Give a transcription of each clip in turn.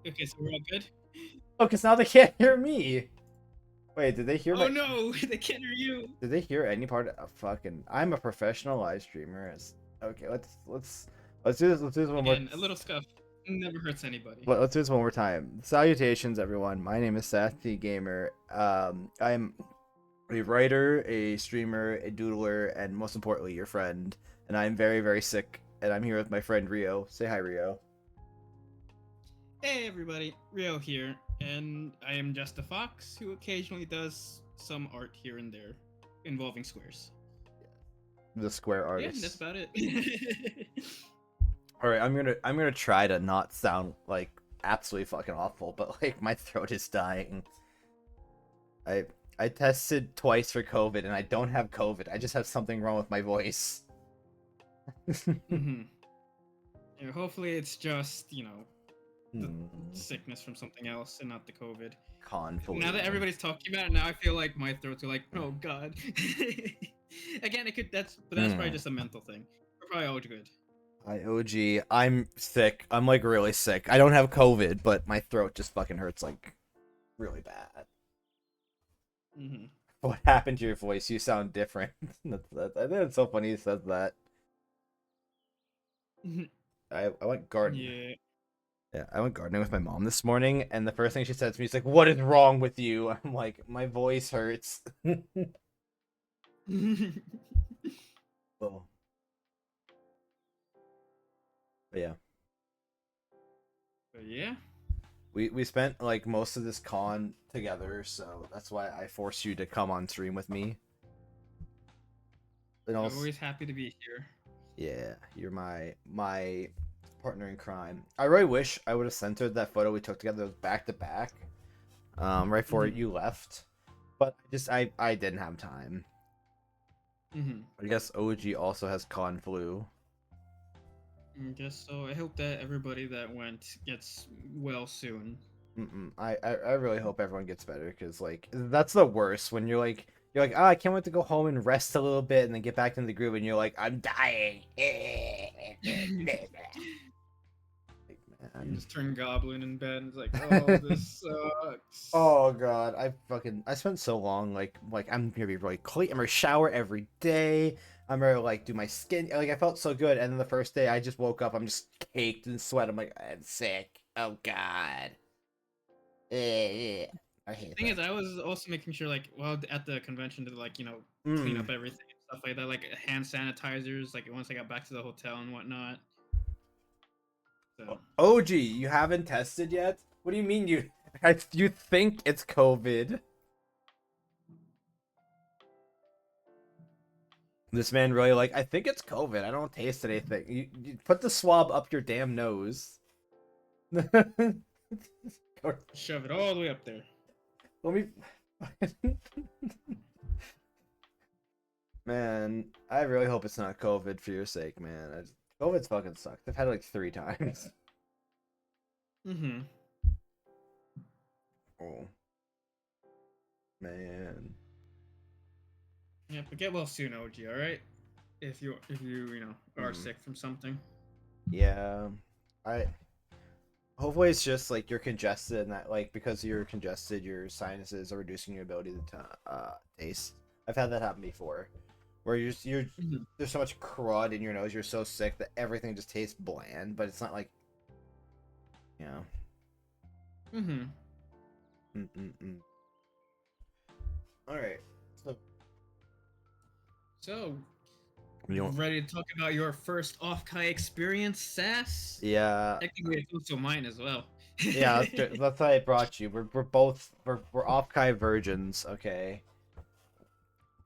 Okay, so we're all good. Oh, because now they can't hear me. Wait, did they hear Oh my? no, they can't hear you. Did they hear any part of fucking? I'm a professional live streamer. Okay, let's do this. Let's do this one more. Again, a little scuff never hurts anybody. Let's do this one more time. Salutations, everyone. My name is Seth the Gamer. I'm a writer, a streamer, a doodler, and most importantly, your friend. And I'm very, very sick. And I'm here with my friend Rio. Say hi, Rio. Hey everybody, Rio here, and I am just a fox who occasionally does some art here and there involving squares. The square Yeah, artist. that's about it. All right, I'm gonna try to not sound like absolutely fucking awful, but like my throat is dying. I tested twice for COVID, and I don't have COVID. I just have something wrong with my voice. Mm-hmm. Yeah, hopefully it's just, the sickness from something else and not the COVID. Now that everybody's talking about it, now I feel like my throat's like, oh god. Again, that's probably just a mental thing. We're probably all good. OG, I'm sick. I'm like really sick. I don't have COVID, but my throat just fucking hurts like really bad. Mm-hmm. What happened to your voice? You sound different. I think it's so funny you said that. I went gardening. Yeah, I went gardening with my mom this morning, and the first thing she said to me is like, "What is wrong with you?" I'm like, "My voice hurts." Oh. But yeah. Yeah. We spent like most of this con together, so that's why I forced you to come on stream with me. And also, I'm always happy to be here. Yeah, you're my partner in crime. I really wish I would have sent her that photo we took together back to back, right before you left, but I didn't have time. I guess OG also has con flu. I guess so. I hope that everybody that went gets well soon. I really hope everyone gets better, because like that's the worst when you're like oh, I can't wait to go home and rest a little bit and then get back into the groove and you're like, I'm dying. You just turn goblin in bed and it's like, oh, this sucks. Oh god, I spent so long like I'm gonna be really clean. I'm gonna shower every day. I'm gonna like do my skin. Like I felt so good, and then the first day I just woke up, I'm just caked in sweat. I'm like, I'm sick. Oh god. I hate The thing is, I was also making sure, like, well, at the convention to like, clean up everything and stuff like that, like hand sanitizers, like once I got back to the hotel and whatnot. So. OG, you haven't tested yet? What do you mean you think it's COVID? This man really like, I think it's COVID. I don't taste anything. You put the swab up your damn nose. Shove it all the way up there. Let me. Man, I really hope it's not COVID for your sake, man. COVID's fucking sucked. I've had it like 3 times. Oh. Man. Yeah, but get well soon, OG, alright? If you are sick from something. Yeah. Hopefully it's just like you're congested and that like because you're congested your sinuses are reducing your ability to taste. I've had that happen before. Where you're there's so much crud in your nose, you're so sick that everything just tastes bland, but it's not like Alright. So you ready to talk about your first Offkai experience, Sass? Yeah. Technically, it's also mine as well. Yeah, that's why I brought you. We're Offkai virgins, okay?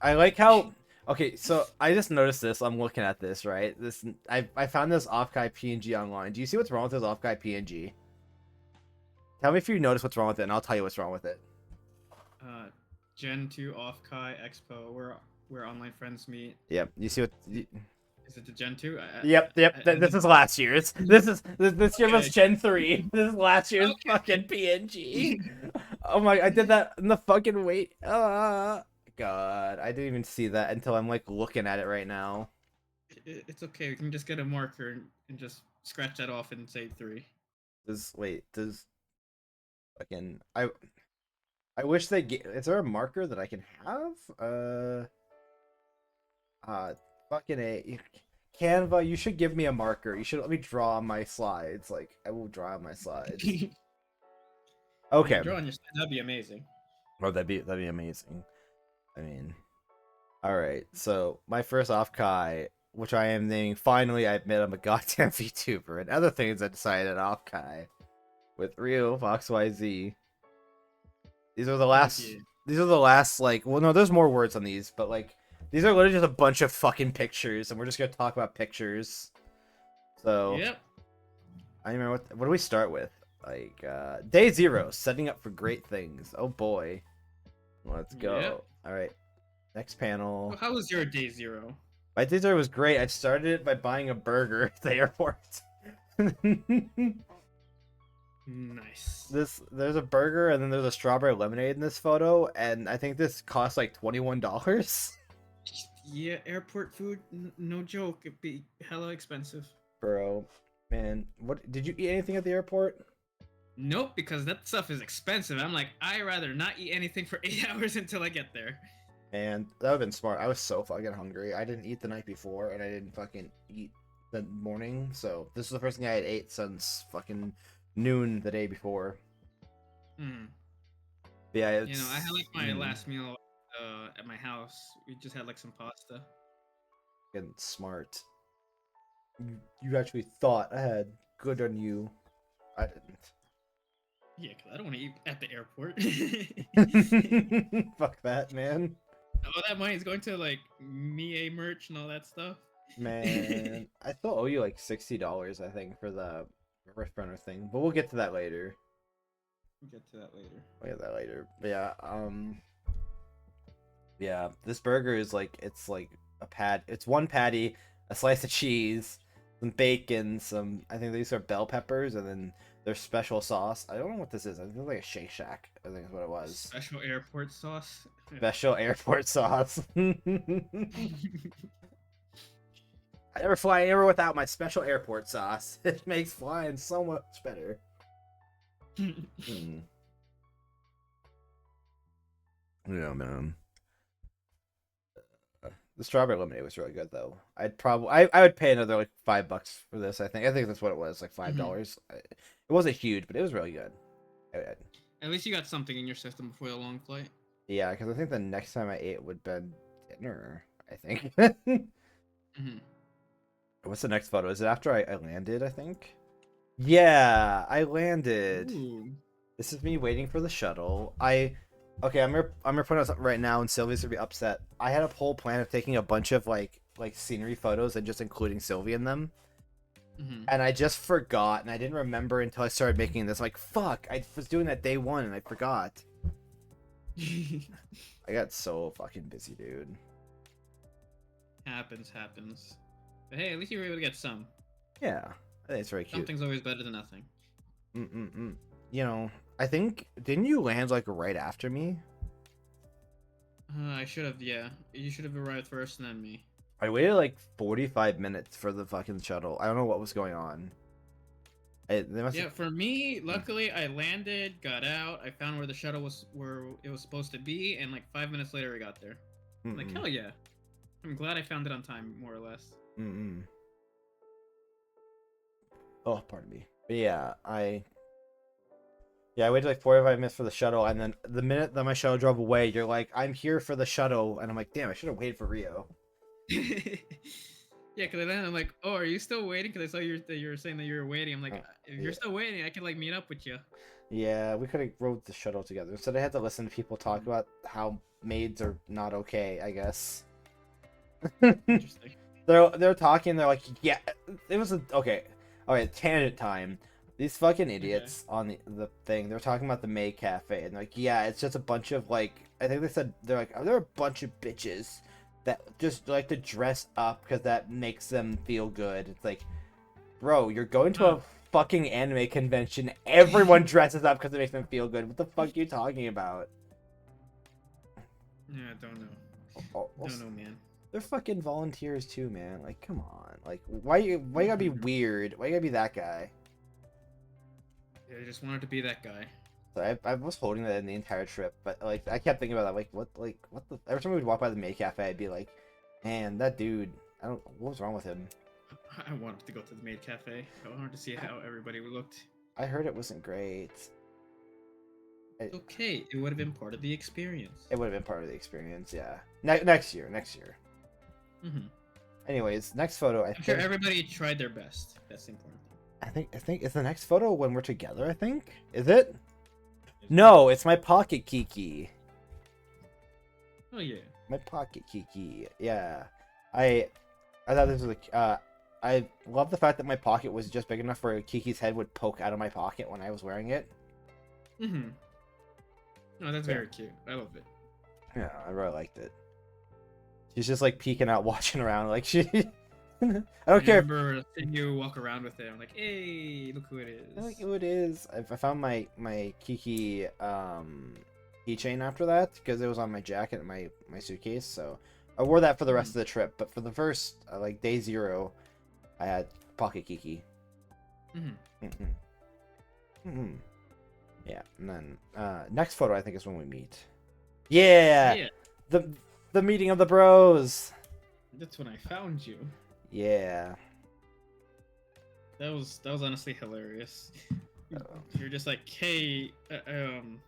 I like how. Okay, so I just noticed this. I'm looking at this, right? I found this Offkai PNG online. Do you see what's wrong with this Offkai PNG? Tell me if you notice what's wrong with it, and I'll tell you what's wrong with it. Gen 2 Offkai Expo, where online friends meet. Yep. You see what? Is it the Gen 2? Yep. This is last year's. This year was Gen 3. This is last year's fucking PNG. Oh my! I did that in the fucking wait. God, I didn't even see that until I'm like looking at it right now. It's okay. We can just get a marker and just scratch that off and say 3. Does fucking I wish they get. Is there a marker that I can have? Fucking a Canva. You should give me a marker. You should let me draw on my slides. Like I will draw on my slides. Okay. Draw on your slide. That'd be amazing. Oh, that'd be amazing. I mean, all right. So my first Offkai, which I am naming. Finally, I admit I'm a goddamn VTuber. And other things I decided Offkai with Rio Fox YZ. These are the last. Yeah. These are the last. Like, well, no, there's more words on these, but like, these are literally just a bunch of fucking pictures, and we're just gonna talk about pictures. So. Yep. I remember what do we start with? Like, day 0, setting up for great things. Oh boy. Let's go. Yep. All right. Next panel. How was your day 0? My day 0 was great. I started it by buying a burger at the airport. Nice. There's a burger and then there's a strawberry lemonade in this photo, and I think this costs like $21. Yeah, airport food, no joke. It'd be hella expensive. Bro, man, what did you eat anything at the airport? Nope, because that stuff is expensive. I'm like, I'd rather not eat anything for 8 hours until I get there. And that would've been smart. I was so fucking hungry. I didn't eat the night before, and I didn't fucking eat the morning. So this is the first thing I had ate since fucking noon the day before. Yeah, it's, you know, I had like my last meal at my house. We just had like some pasta. Getting smart. You actually thought ahead. Good on you. I didn't. Yeah, because I don't want to eat at the airport. Fuck that, man. All that money is going to like Mie merch and all that stuff. Man, I still owe you like $60, I think, for the Rift Runner thing, but we'll get to that later. We'll get to that later. But yeah, this burger is like it's like it's one patty, a slice of cheese, some bacon, I think these are bell peppers, and then there's special sauce. I don't know what this is. I think it's like a Shake Shack, I think is what it was. Special airport sauce. Special airport sauce. I never fly anywhere without my special airport sauce. It makes flying so much better. Yeah, man. The strawberry lemonade was really good, though. I would pay another like $5 for this. I think that's what it was, like $5. It wasn't huge, but it was really good. At least you got something in your system before the long flight. Yeah, because I think the next time I ate would have been dinner. I think. What's the next photo? Is it after I landed? I think. Yeah, I landed. Ooh. This is me waiting for the shuttle. Okay, I'm gonna point out something right now, and Sylvia's gonna be upset. I had a whole plan of taking a bunch of like scenery photos and just including Sylvia in them, and I just forgot, and I didn't remember until I started making this. I'm like, fuck, I was doing that day 1, and I forgot. I got so fucking busy, dude. Happens. But hey, at least you were able to get some. Yeah, I think it's very cute. Something's always better than nothing. You know, I think, didn't you land like right after me? I should have, yeah. You should have arrived first and then me. I waited like 45 minutes for the fucking shuttle. I don't know what was going on. For me, luckily I landed, got out, I found where the shuttle was, where it was supposed to be, and like 5 minutes later I got there. Like, hell yeah. I'm glad I found it on time, more or less. Oh, pardon me. But yeah, I waited like 45 minutes for the shuttle, and then the minute that my shuttle drove away, you're like, I'm here for the shuttle, and I'm like, damn, I should have waited for Rio. Yeah, because then I'm like, oh, are you still waiting? Because I saw you were saying that you were waiting. I'm like, if you're still waiting, I can like meet up with you. Yeah, we could have rode the shuttle together. Instead, I had to listen to people talk about how maids are not okay, I guess. Interesting. They're talking, they're like, yeah, it was okay, tangent time. These fucking idiots on the thing, they're talking about the May Cafe, and they're like, yeah, it's just a bunch of like, I think they said, they're like, they're a bunch of bitches that just like to dress up because that makes them feel good. It's like, bro, you're going to a fucking anime convention, everyone dresses up because it makes them feel good. What the fuck are you talking about? Yeah, I don't know. Don't know, man. They're fucking volunteers too, man. Like, come on. Like, why you gotta be weird? Why you gotta be that guy? Yeah, I just wanted to be that guy. So I was holding that in the entire trip, but like I kept thinking about that. What the? Every time we would walk by the maid cafe, I'd be like, man, that dude. What was wrong with him? I wanted to go to the maid cafe. I wanted to see how everybody looked. I heard it wasn't great. Okay, it would have been part of the experience. It would have been part of the experience, yeah. Next year. Anyways, next photo. I'm sure everybody tried their best. That's the important thing. I think it's the next photo when we're together. I think is it? No, it's my pocket Kiki. Oh yeah. My pocket Kiki. Yeah. I thought this was like I love the fact that my pocket was just big enough where Kiki's head would poke out of my pocket when I was wearing it. No, that's very cute. I love it. Yeah, I really liked it. She's just like peeking out, watching around, like she. I don't care. I remember seeing you walk around with it. I'm like, hey, look who it is. Look who it is. I found my Kiki keychain after that because it was on my jacket and my suitcase. So I wore that for the rest of the trip. But for the first like day 0, I had pocket Kiki. Yeah, and then next photo I think is when we meet. Yeah. The meeting of the bros. That's when I found you. Yeah. That was honestly hilarious. You're just like, hey, I'm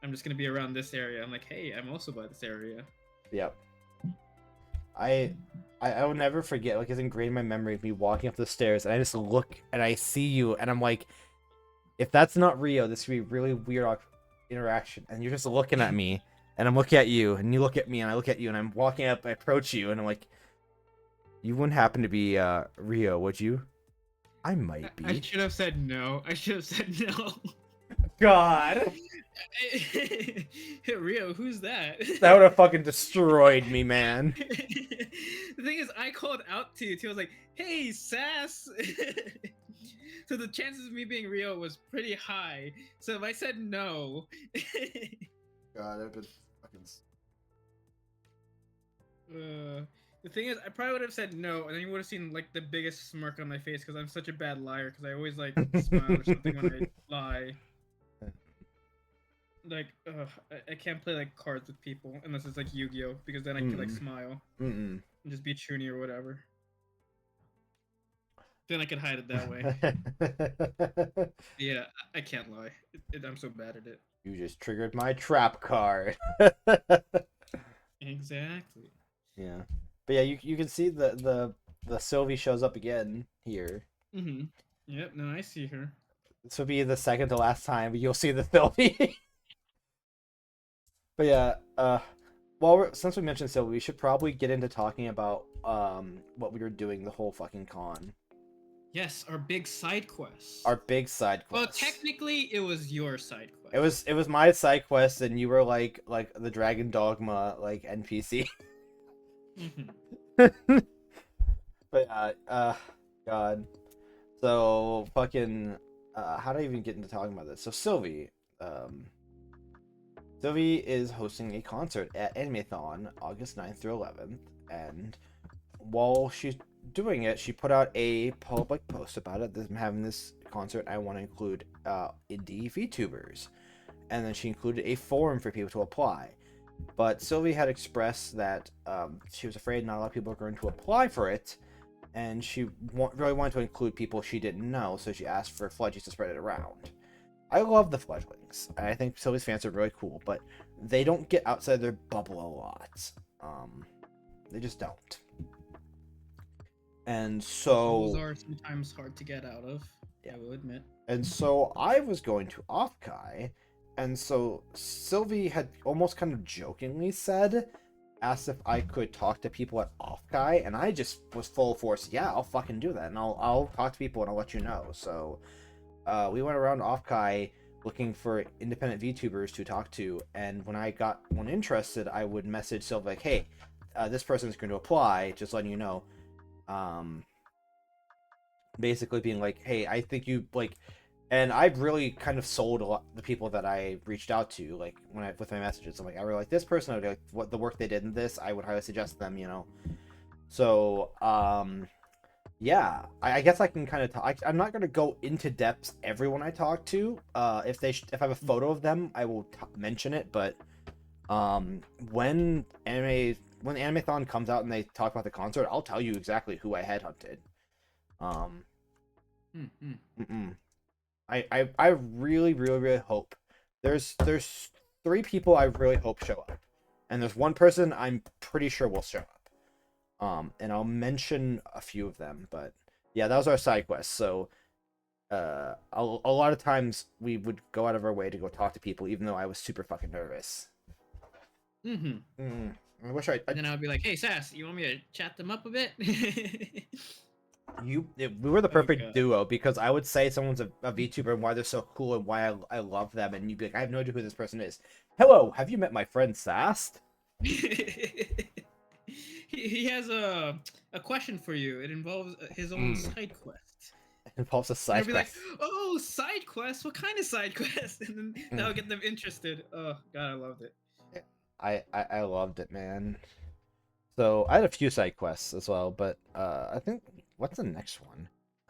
just gonna be around this area. I'm like, hey, I'm also by this area. Yep. I will never forget. Like, it's ingrained in my memory of me walking up the stairs, and I just look and I see you, and I'm like, if that's not Rio, this could be a really weird interaction. And you're just looking at me, and I'm looking at you, and you look at me, and I look at you, and I'm walking up, I approach you, and I'm like, you wouldn't happen to be Rio, would you? I might be. I should have said no. I should have said no. God. Rio, who's that? That would have fucking destroyed me, man. The thing is, I called out to you too. I was like, hey, Sass. So the chances of me being Rio was pretty high. So if I said no. God, that would fucking. The thing is, I probably would have said no, and then you would have seen like the biggest smirk on my face because I'm such a bad liar. Because I always like smile or something when I lie. Like, I can't play like cards with people unless it's like Yu-Gi-Oh, because then I can like smile and just be Chuny or whatever. Then I could hide it that way. Yeah, I can't lie. I'm so bad at it. You just triggered my trap card. Exactly. Yeah, but yeah, you can see the Sylvie shows up again here. Yep. No, I see her. This will be the second to last time you'll see the Sylvie. But yeah, since we mentioned Sylvie, we should probably get into talking about what we were doing the whole fucking con. Yes, our big side quest. Our big side quest. Well, technically, it was your side quest. It was my side quest, and you were like the Dragon Dogma like NPC. But God. So fucking how do I even get into talking about this? So Sylvie is hosting a concert at Animathon August 9th through 11th, and while she's doing it, she put out a public post about it. I'm having this concert. I want to include indie VTubers, and then she included a forum for people to apply. But Sylvie had expressed that she was afraid not a lot of people are going to apply for it, and she really wanted to include people she didn't know, so she asked for Fledgies to spread it around. I love the fledglings. I think Sylvie's fans are really cool, but they don't get outside their bubble a lot. They just don't. And so... Those are sometimes hard to get out of, yeah. I will admit. And so I was going to Offkai, and so Sylvie had almost kind of jokingly asked if I could talk to people at Offkai, and I just was full force, yeah, I'll fucking do that, and I'll talk to people and I'll let you know. So we went around Offkai looking for independent VTubers to talk to, and when I got one interested, I would message Sylvie like, hey, this person's going to apply, just letting you know. Basically being like, hey, I think you like, and I've really kind of sold a lot the people that I reached out to, like with my messages. I'm like, I really like this person. I would like what the work they did in this. I would highly suggest them, you know. So Yeah, I guess I can kind of talk. I'm not gonna go into depth everyone I talk to. If if I have a photo of them, I will mention it. But um, when Animathon comes out and they talk about the concert, I'll tell you exactly who I headhunted. Um, I really really really hope there's 3 people I really hope show up, and there's one person I'm pretty sure will show up. And I'll mention a few of them, but yeah, that was our side quest. So a lot of times we would go out of our way to go talk to people, even though I was super fucking nervous. I wish I. And then I would be like, "Hey, Sass, you want me to chat them up a bit?" We were the perfect duo, because I would say someone's a VTuber and why they're so cool and why I love them, and you'd be like, I have no idea who this person is. Hello, have you met my friend Sast? He has a question for you. It involves his own side quest. It involves a side quest. Like, oh, side quest? What kind of side quest? And then that'll get them interested. Oh god, I loved it. I loved it, man. So I had a few side quests as well, but I think what's the next one?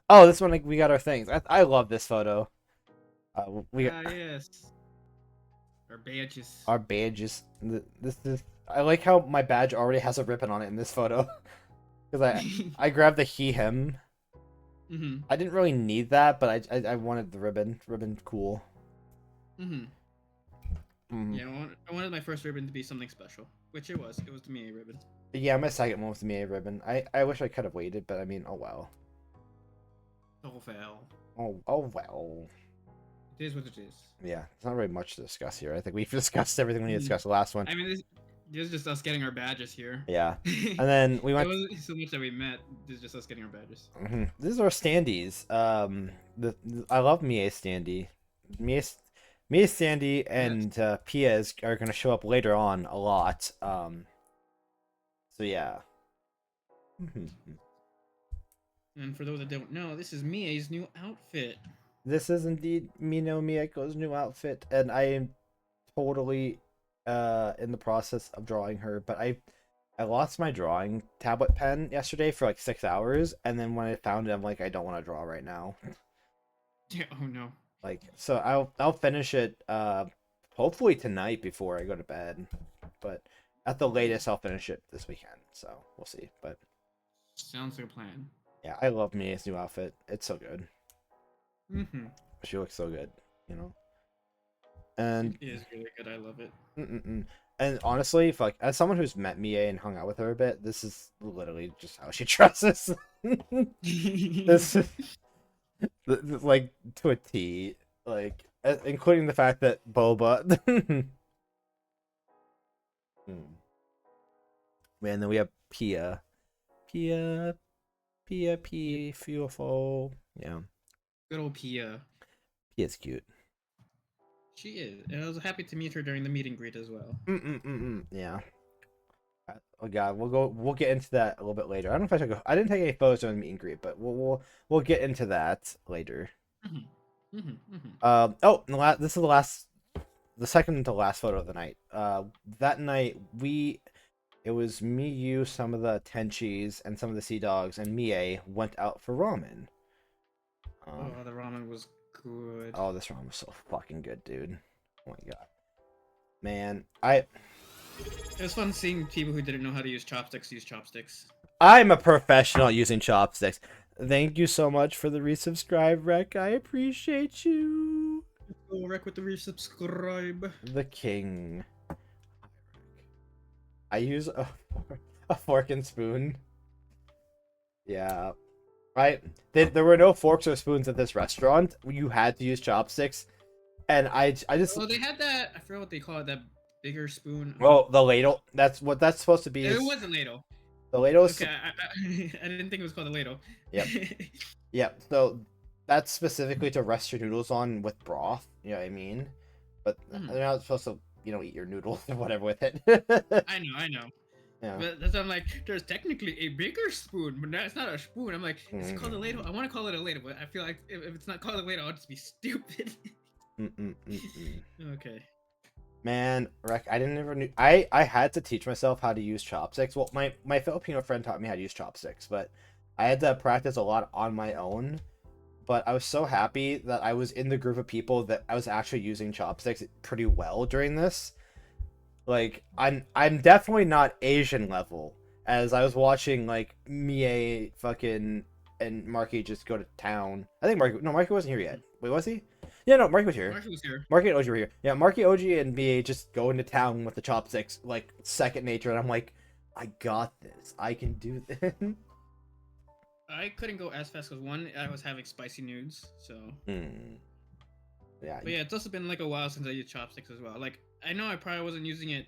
Oh, this one, like, we got our things. I love this photo. Yes. Our badges. Our badges. This is. I like how my badge already has a ribbon on it in this photo, because I grabbed the he/him. I didn't really need that, but I wanted the ribbon. Ribbon, cool. Yeah, I wanted my first ribbon to be something special, which it was. It was the Mie ribbon. Yeah, my second one was the Mie ribbon. I wish I could have waited, but I mean, oh well. Oh well. Oh well. It is what it is. Yeah, there's not really much to discuss here. I think we've discussed everything we need to discuss the last one. I mean, this is just us getting our badges here. Yeah, and then we went. It wasn't so much that we met. This is just us getting our badges. These are our standees. I love Mie standee. Mie standee and Pia are gonna show up later on a lot. So yeah. And for those that don't know, this is Mie's new outfit. This is indeed Mino Miyako's new outfit, and I am totally in the process of drawing her. But I lost my drawing tablet pen yesterday for like 6 hours, and then when I found it, I'm like, I don't want to draw right now. Yeah. Oh no. Like, so I'll finish it hopefully tonight before I go to bed, but at the latest I'll finish it this weekend. So we'll see. But sounds like a plan. Yeah, I love Mia's new outfit. It's so good. She looks so good, you know. And it is really good. I love it. And honestly, if, like, as someone who's met Mia and hung out with her a bit, this is literally just how she dresses. This is like to a T, like including the fact that Boba. Man, then we have Pia, beautiful. Yeah. Good old Pia. Pia's cute. She is, and I was happy to meet her during the meet and greet as well. Yeah. Oh god, we'll get into that a little bit later. I don't know if I should go. I didn't take any photos during the meet and greet, but we'll get into that later. Oh, this is the second to last photo of the night. That night it was me, you, some of the Tenchis, and some of the Sea Dogs, and Mie went out for ramen. Oh, the ramen was good. Oh, this ramen was so fucking good, dude. Oh my god. Man, it was fun seeing people who didn't know how to use chopsticks use chopsticks. I'm a professional at using chopsticks. Thank you so much for the resubscribe, Rec. I appreciate you. Go Rec with the resubscribe. The king. I use a fork and spoon. Yeah. There were no forks or spoons at this restaurant. You had to use chopsticks. And I just... Oh, they had that... I forgot what they call it. That bigger spoon. Oh, the ladle. That's what that's supposed to be. It was a ladle. The ladle is... Okay, I didn't think it was called a ladle. Yep. Yep. So that's specifically to rest your noodles on with broth. You know what I mean? But they're not supposed to, eat your noodles or whatever with it. I know. Yeah. But that's why I'm like, there's technically a bigger spoon, but that's not a spoon. I'm like, it's called a ladle. I want to call it a ladle, but I feel like if it's not called a ladle, I'll just be stupid. Okay. Man, Rec, I didn't ever knew. I had to teach myself how to use chopsticks. Well, my Filipino friend taught me how to use chopsticks, but I had to practice a lot on my own, but I was so happy that I was in the group of people that I was actually using chopsticks pretty well during this. Like, I'm definitely not Asian level, as I was watching like Mie fucking and Marky just go to town. I think Marky wasn't here yet. Wait, was he? Yeah, no, Marky was here. Marky was here. Marky and OG were here. Yeah, Marky, OG, and Mie just go into town with the chopsticks like second nature, and I'm like, I got this. I can do this. I couldn't go as fast because one, I was having spicy nudes, so. Yeah. But yeah, it's also been like a while since I used chopsticks as well. Like, I know I probably wasn't using it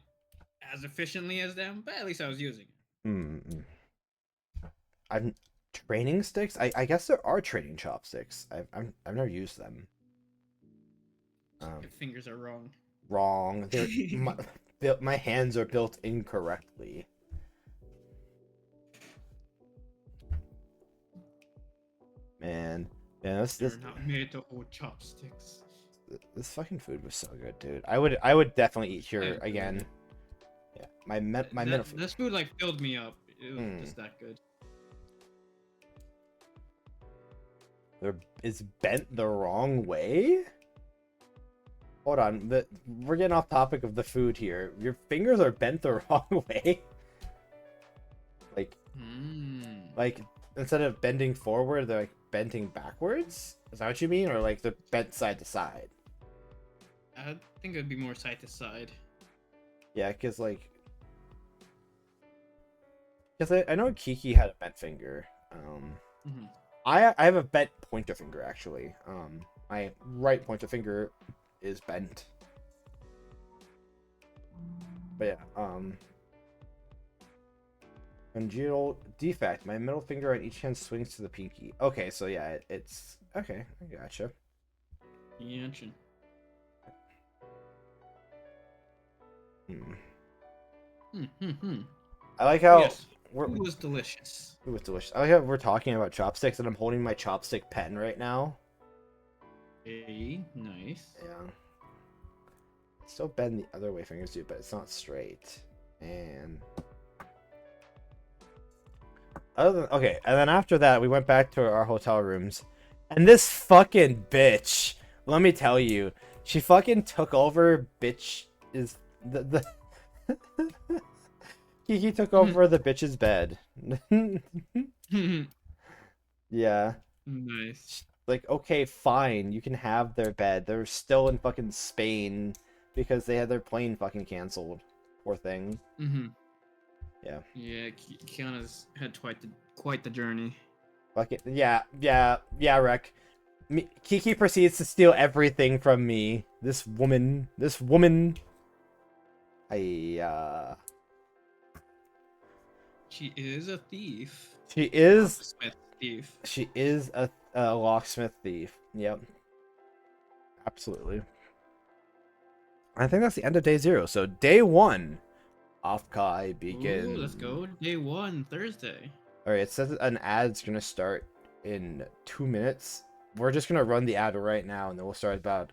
as efficiently as them, but at least I was using it. I'm training sticks. I guess there are training chopsticks. I've never used them. Your fingers are wrong. Wrong. My hands are built incorrectly. Man, this not made to hold chopsticks. This fucking food was so good, dude. I would definitely eat here again. Yeah, this food like filled me up. It was just that good. It's bent the wrong way. Hold on, we're getting off topic of the food here. Your fingers are bent the wrong way. Like instead of bending forward, they're like bending backwards. Is that what you mean, or like they're bent side to side? I think it'd be more side to side. Yeah, because I know Kiki had a bent finger. I have a bent pointer finger actually. My right pointer finger is bent. But yeah, congenital defect. My middle finger on each hand swings to the pinky. Okay, so yeah, it's okay. I gotcha. Gotcha. I like how it was delicious. It was delicious. I like how we're talking about chopsticks, and I'm holding my chopstick pen right now. Hey, nice. Yeah. Still bend the other way fingers do, but it's not straight. And okay, and then after that, we went back to our hotel rooms, and this fucking bitch. Let me tell you, she fucking took over. Bitch is the Kiki took over the bitch's bed. Yeah. Nice. Like, okay, fine, you can have their bed. They're still in fucking Spain because they had their plane fucking canceled. Poor thing. Yeah. Yeah, Kiana's had quite the journey. Fuck it. Yeah, Rek. Kiki proceeds to steal everything from me. This woman. She is a thief. She is Locksmith thief. She is a locksmith thief. Yep. Absolutely. I think that's the end of day 0. So day 1, Offkai begins. Ooh, let's go. Day 1, Thursday. Alright, it says an ad's gonna start in 2 minutes. We're just gonna run the ad right now, and then we'll start about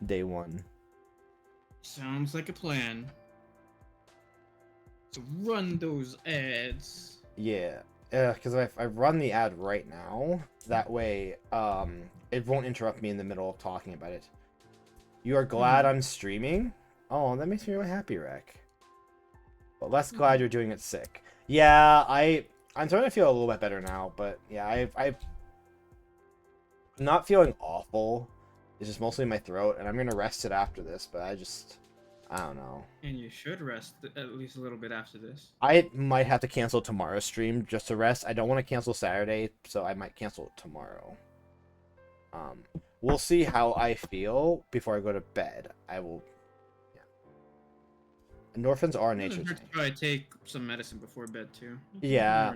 day 1. Sounds like a plan. To run those ads. Yeah, because if I run the ad right now, that way it won't interrupt me in the middle of talking about it. You are glad I'm streaming? Oh, that makes me really happy, Rek. But less glad you're doing it sick. Yeah, I'm starting to feel a little bit better now, but yeah, I'm not feeling awful. It's just mostly my throat, and I'm gonna rest it after this, but I don't know. And you should rest at least a little bit after this. I might have to cancel tomorrow's stream just to rest. I don't want to cancel Saturday, so I might cancel it tomorrow. We'll see how I feel before I go to bed. I will. Yeah. Endorphins are nature's thing. Try to take some medicine before bed too. Yeah.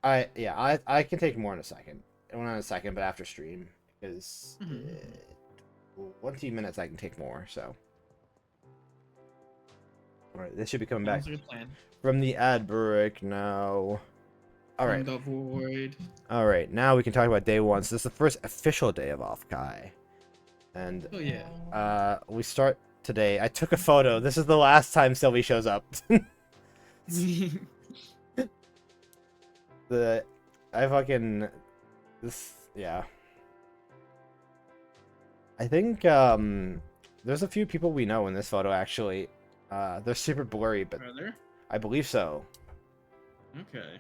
I can take more in a second. Not in a second, but after stream, because 20 minutes I can take more. So. Alright, this should be coming back from the ad break now. Alright. From the void. Alright, now we can talk about day 1. So this is the first official day of Offkai. And oh yeah. We start today. I took a photo. This is the last time Sylvie shows up. I fucking this yeah. I think there's a few people we know in this photo actually. They're super blurry, but Are there? I believe so. Okay.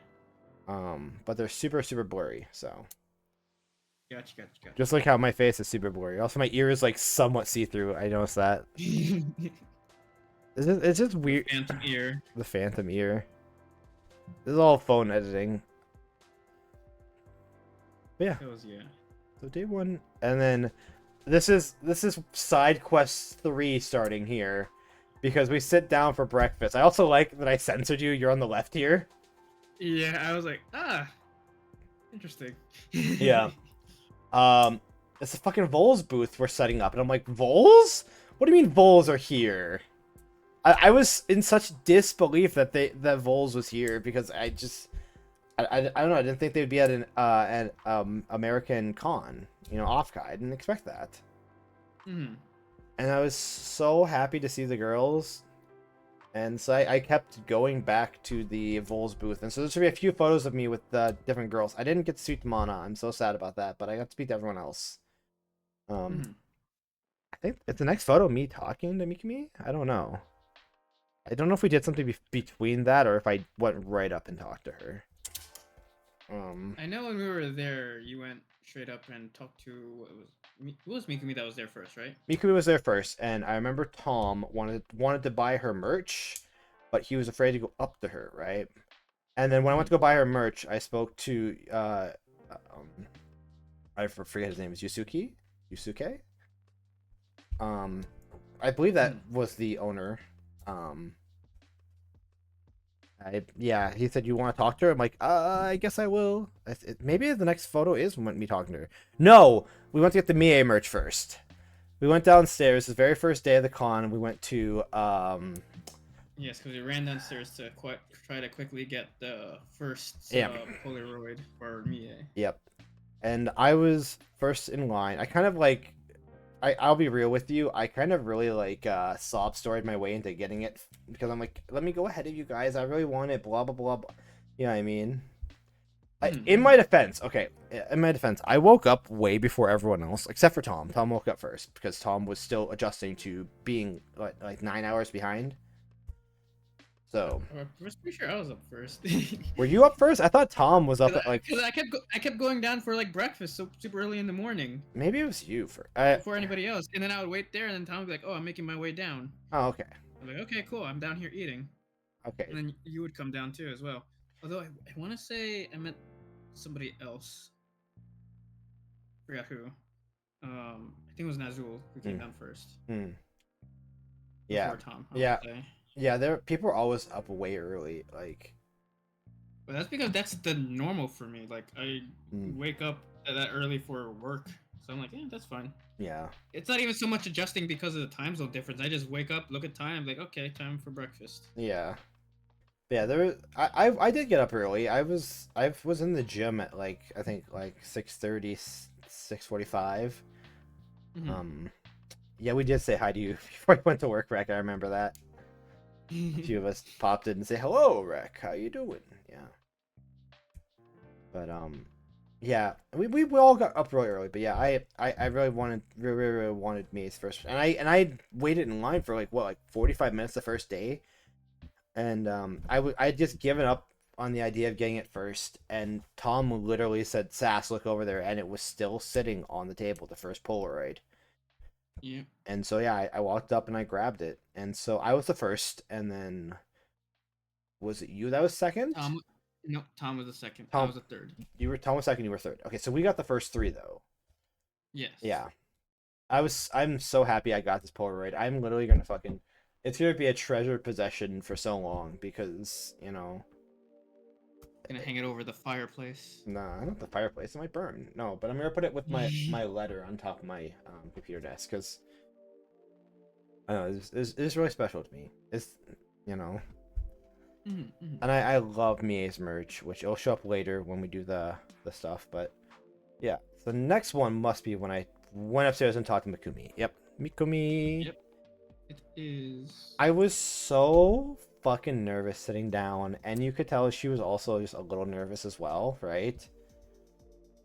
But they're super blurry, so. Gotcha. Just like how my face is super blurry. Also, my ear is like somewhat see-through. I noticed that. It's just weird. The phantom ear. The phantom ear. This is all phone editing. But yeah. Yeah. So day 1, and then this is side quest 3 starting here, because we sit down for breakfast. I also like that I censored you. You're on the left here. Yeah, I was like, interesting. Yeah. It's a fucking Vols booth we're setting up, and I'm like, Vols? What do you mean Vols are here? I was in such disbelief that Vols was here, because I don't know, I didn't think they'd be at an American con, you know, Offkai. I didn't expect that. Mm-hmm. And I was so happy to see the girls. And so I kept going back to the Vols booth. And so there's going to be a few photos of me with different girls. I didn't get to speak to Mana. I'm so sad about that. But I got to speak to everyone else. I think it's the next photo me talking to Mikumi? I don't know. I don't know if we did something between that or if I went right up and talked to her. I know when we were there, you went straight up and talked to who was Mikumi that was there first, right? Mikumi was there first, and I remember Tom wanted to buy her merch, but he was afraid to go up to her, right? And then when I went to go buy her merch, I spoke to I forget his name, is Yusuke? I believe that was the owner. Yeah, he said, you want to talk to her? I'm like, I guess I will. Maybe the next photo is me talking to her. No, we went to get the Mie merch first. We went downstairs, the very first day of the con. We went to Yes, because we ran downstairs to try to quickly get the first Polaroid for Mie. Yep. And I was first in line. I kind of like, I'll be real with you. I kind of really like sob storied my way into getting it, because I'm like, let me go ahead of you guys. I really want it. Blah blah blah. Blah. You know what I mean? In my defense, I woke up way before everyone else, except for Tom. Tom woke up first because Tom was still adjusting to being like 9 hours behind. So I was pretty sure I was up first. Were you up first? I thought Tom was up at like. Because I kept going down for like breakfast so super early in the morning. Maybe it was you before anybody else, and then I would wait there, and then Tom would be like, "Oh, I'm making my way down." Oh, okay. I'm like, "Okay, cool. I'm down here eating." Okay. And then you would come down too as well. Although I want to say I met somebody else. Forgot who. I think it was Nazul who came down first. Yeah. Tom, yeah. People are always up way early, like. But that's because that's the normal for me. Like I wake up that early for work, so I'm like, yeah, that's fine. Yeah. It's not even so much adjusting because of the time zone difference. I just wake up, look at time, like, okay, time for breakfast. Yeah. Yeah, I did get up early. I was in the gym at like I think like 6:30, 6:45. Yeah, we did say hi to you before I went to work, Rec. I remember that. A few of us popped in and say hello, Rec. How you doing? Yeah. But yeah, we all got up really early. But yeah, I really wanted Mei's first, and I waited in line for like 45 minutes the first day. And I just given up on the idea of getting it first, and Tom literally said, "Sass, look over there," and it was still sitting on the table, the first Polaroid. Yeah. And so yeah, I walked up and I grabbed it, and so I was the first, and then was it you that was second? No, Tom was the second. I was the third. Tom was second. You were third. Okay, so we got the first 3 though. Yes. Yeah, I'm so happy I got this Polaroid. I'm literally gonna fucking. It's gonna be a treasured possession for so long because, you know. Gonna hang it over the fireplace. Nah, not the fireplace. It might burn. No, but I'm gonna put it with my letter on top of my computer desk because I don't know, it's really special to me. It's, you know. And I love Mie's merch, which it'll show up later when we do the stuff. But yeah, the next one must be when I went upstairs and talked to Mikumi. Yep, Mikumi. Yep. It is. I was so fucking nervous sitting down, and you could tell she was also just a little nervous as well, right?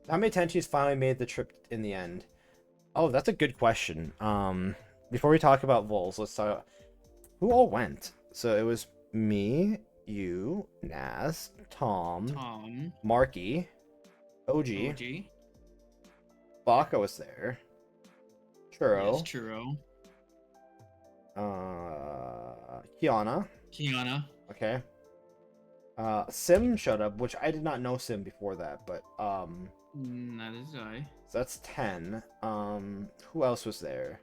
How many Tenchis finally made the trip in the end? Oh, that's a good question. Before we talk about Vols, let's talk. Who all went? So it was me, you, Naz, Tom, Marky, OG. Baka was there. Churro. Yes, Churro. Kiana. Okay. Sim showed up, which I did not know Sim before that, but that is I. So that's 10. Who else was there?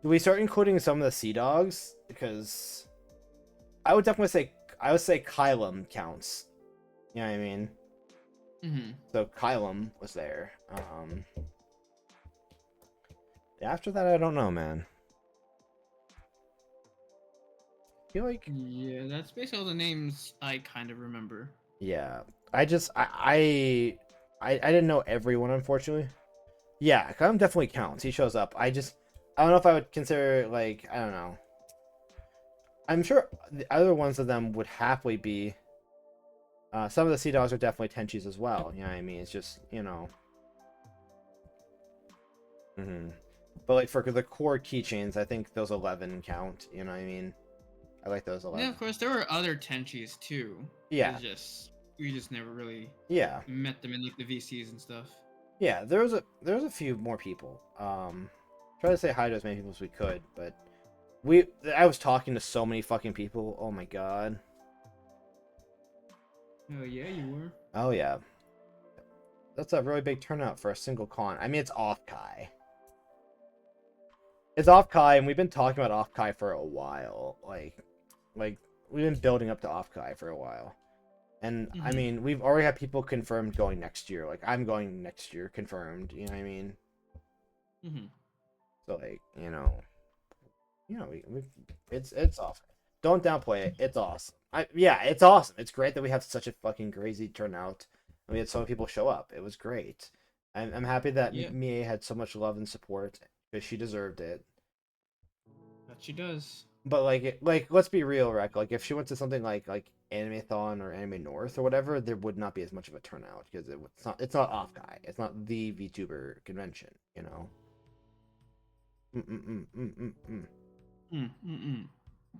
Do we start including some of the Sea Dogs? Because I would definitely say Kylum counts. You know what I mean? So Kylum was there. After that, I don't know, man. I feel like yeah, that's basically all the names I kind of remember. Yeah, I didn't know everyone, unfortunately. Yeah, Kylum definitely counts. He shows up. I don't know if I would consider, like, I don't know. I'm sure the other ones of them would happily be. Some of the Sea Dogs are definitely Tenchis as well. You know what I mean? It's just, you know. But like for the core keychains, I think those 11 count. You know what I mean? I like those 11. Yeah, of course, there were other Tenchis too. Yeah. We just never really met them in like the VCs and stuff. Yeah, there was a few more people. Try to say hi to as many people as we could, but I was talking to so many fucking people. Oh my god. Oh yeah, you were. Oh yeah. That's a really big turnout for a single con. I mean, it's Offkai. It's Offkai, and we've been talking about Offkai for a while. Like we've been building up to Offkai for a while. And I mean, we've already had people confirmed going next year. Like I'm going next year, confirmed. You know what I mean? So like, it's awesome. Don't downplay it. It's awesome. It's awesome. It's great that we have such a fucking crazy turnout. And we had so many people show up. It was great. I'm happy that Mie had so much love and support because she deserved it. That she does. But like let's be real, Rec. Like if she went to something like Animathon or Anime North or whatever, there would not be as much of a turnout because it's not Offkai. It's not the VTuber convention, you know.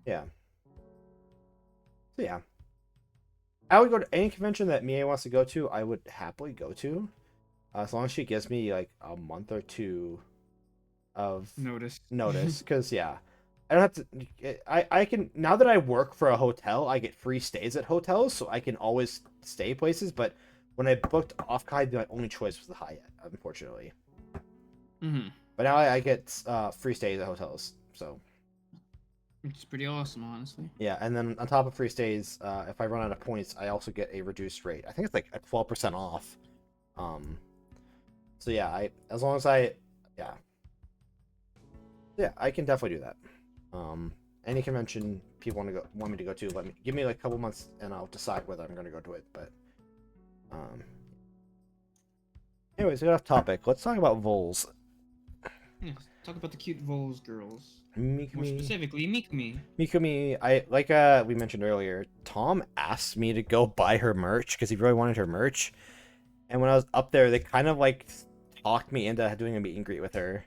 Yeah. So yeah. I would go to any convention that Mie wants to go to. I would happily go to, as long as she gives me like a month or two of notice. Because I don't have to. I can now that I work for a hotel, I get free stays at hotels, so I can always stay places. But when I booked Offkai, my only choice was the Hyatt, unfortunately. But now I get free stays at hotels, so. It's pretty awesome, honestly. Yeah, and then on top of free stays, if I run out of points, I also get a reduced rate. I think it's like a 12% off. So yeah, as long as I can definitely do that. Any convention people want me to go to, give me like a couple months and I'll decide whether I'm going to go to it. But anyways, we got off topic. Let's talk about Vols. Yeah, talk about the cute Vols girls. Mikumi. More specifically, Mikumi. Mikumi, we mentioned earlier, Tom asked me to go buy her merch because he really wanted her merch. And when I was up there, they kind of like talked me into doing a meet and greet with her.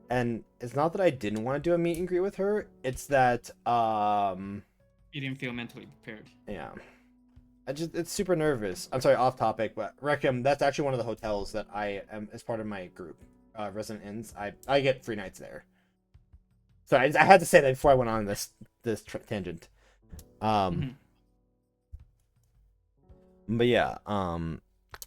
And it's not that I didn't want to do a meet and greet with her, it's that you didn't feel mentally prepared. Yeah. It's super nervous. I'm sorry, off topic, but Reckham, that's actually one of the hotels that I am as part of my group, Resident Inns. I get free nights there. So I had to say that before I went on this tangent. But yeah,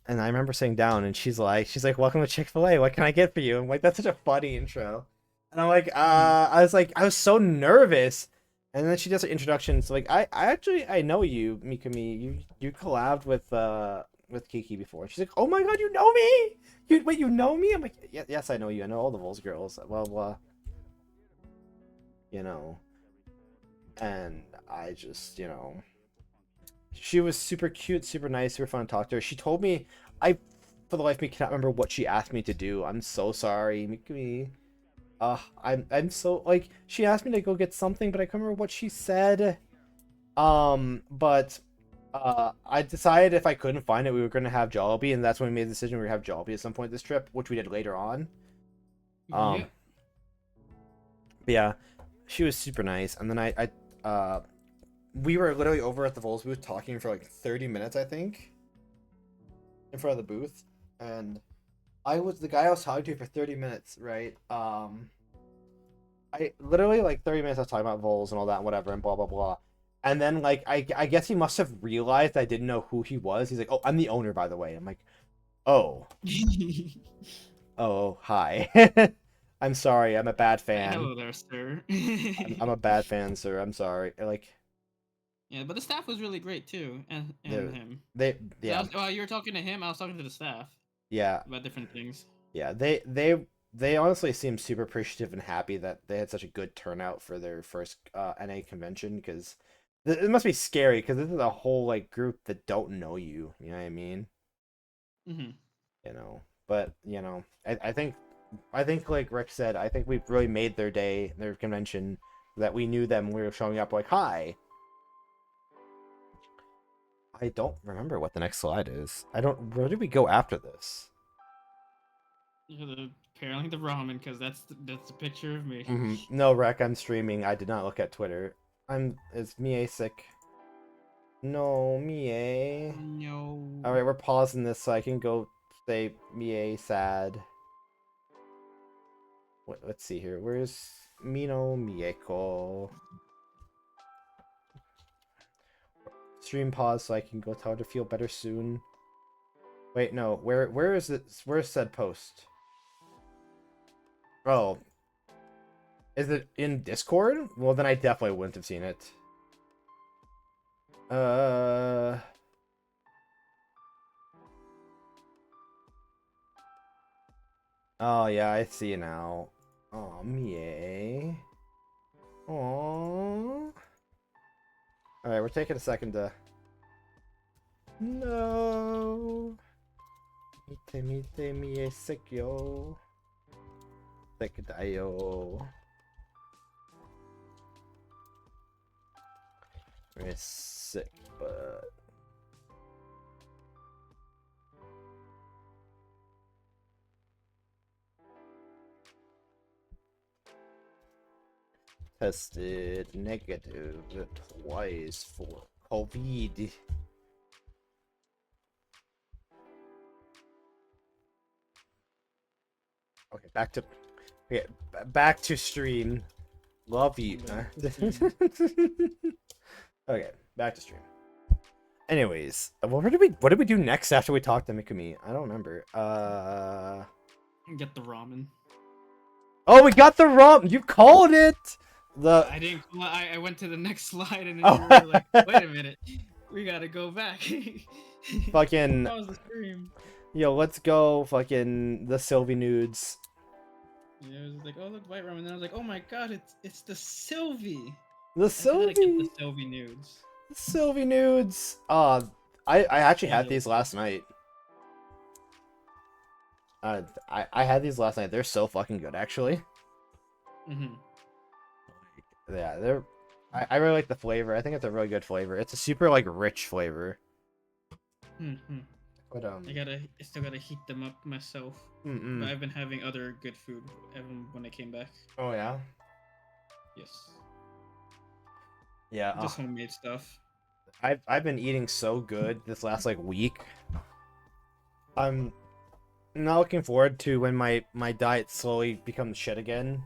and I remember sitting down and she's like, welcome to Chick-fil-A. What can I get for you? I'm like, that's such a funny intro. And I'm like, I was so nervous. And then she does an introduction. So like, I know you, Mikumi. You collabed with Kiki before. She's like, oh my god, you know me? You know me? I'm like, yes, I know you. I know all the Vols girls. Blah blah. You know. And I just, she was super cute, super nice, super fun to talk to her. She told me, for the life of me, cannot remember what she asked me to do. I'm so sorry, Mikumi. I'm so, like, she asked me to go get something, but I can't remember what she said. But I decided if I couldn't find it, we were going to have Jollibee, and that's when we made the decision we were going to have Jollibee at some point this trip, which we did later on. Yeah. But yeah, she was super nice, and then we were literally over at the Vols booth talking for like 30 minutes, I think, in front of the booth, and I was the guy I was talking to for 30 minutes, right? I literally like 30 minutes I was talking about Vols and all that and whatever and blah blah blah. And then like I guess he must have realized I didn't know who he was. He's like, "Oh, I'm the owner, by the way." I'm like, "Oh." Oh, hi. I'm sorry. I'm a bad fan. Hello there, sir. I'm a bad fan, sir. I'm sorry. Like yeah, but the staff was really great too, and him. Yeah. While you were talking to him, I was talking to the staff. Yeah. About different things. Yeah, they honestly seem super appreciative and happy that they had such a good turnout for their first NA convention, because it must be scary because this is a whole like group that don't know you. You know what I mean? Mm-hmm. You know, but I think like Rick said, I think we've really made their day, their convention, that we knew them. We were showing up like, hi. I don't remember what the next slide is. I don't. Where did we go after this? Apparently the ramen, because that's the picture of me. No, Rick, I'm streaming. I did not look at Twitter. Is Mie sick? No, Mie. No. Alright, we're pausing this so I can go say Mie sad. Let's see here. Where's Mino Mieko? Stream pause so I can go tell her to feel better soon. Wait, no. Where is it? Where's said post? Oh. Is it in Discord? Well, then I definitely wouldn't have seen it. Oh, yeah, I see now. Oh, Mie. Aww. Alright, we're taking a second to... No. Mite mie sick yo. Sick dayo. We're sick, but... Tested negative twice for COVID. Okay, back to stream. Love you. Okay, back to stream. Anyways, what did we do next after we talked to Mikumi? I don't remember. Get the ramen. Oh, we got the ramen. You called it. I didn't. I went to the next slide and then you were like, "Wait a minute, we gotta go back." Fucking. That was the stream. Yo, let's go. Fucking the Sylvie nudes. Yeah, it was like, "Oh, look, white ramen." And then I was like, "Oh my god, it's the Sylvie." The Sylvie. I gotta get the Sylvie nudes. The Sylvie nudes. I actually had these last night. I had these last night. They're so fucking good, actually. Yeah, I really like the flavor. I think it's a really good flavor. It's a super like rich flavor. But I still gotta heat them up myself. But I've been having other good food when I came back. Oh yeah. Yes. Yeah. Just homemade stuff. I've been eating so good this last like week. I'm not looking forward to when my diet slowly becomes shit again.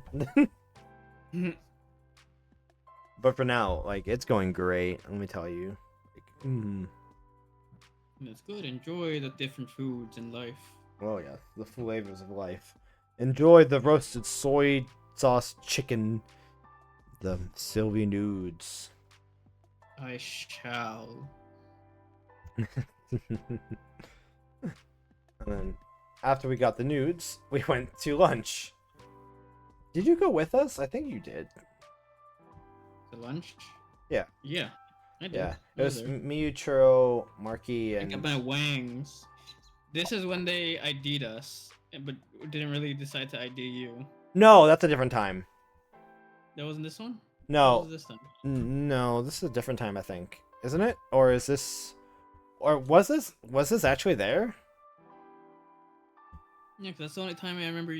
But for now, like, it's going great. Let me tell you. Like, It's good. Enjoy the different foods in life. Oh yeah, the flavors of life. Enjoy the roasted soy sauce chicken. The Sylvie nudes. I shall. And then, after we got the nudes, we went to lunch. Did you go with us? I think you did. The lunch? Yeah. Yeah, I did. Yeah, it was me, Churro, Marky, and... I got my wangs. This is when they ID'd us, but didn't really decide to ID you. No, that's a different time. That wasn't this one? No. What was this time? No, this is a different time, I think. isn't it? Or is this, or was this actually there? Yeah, 'cause that's the only time I remember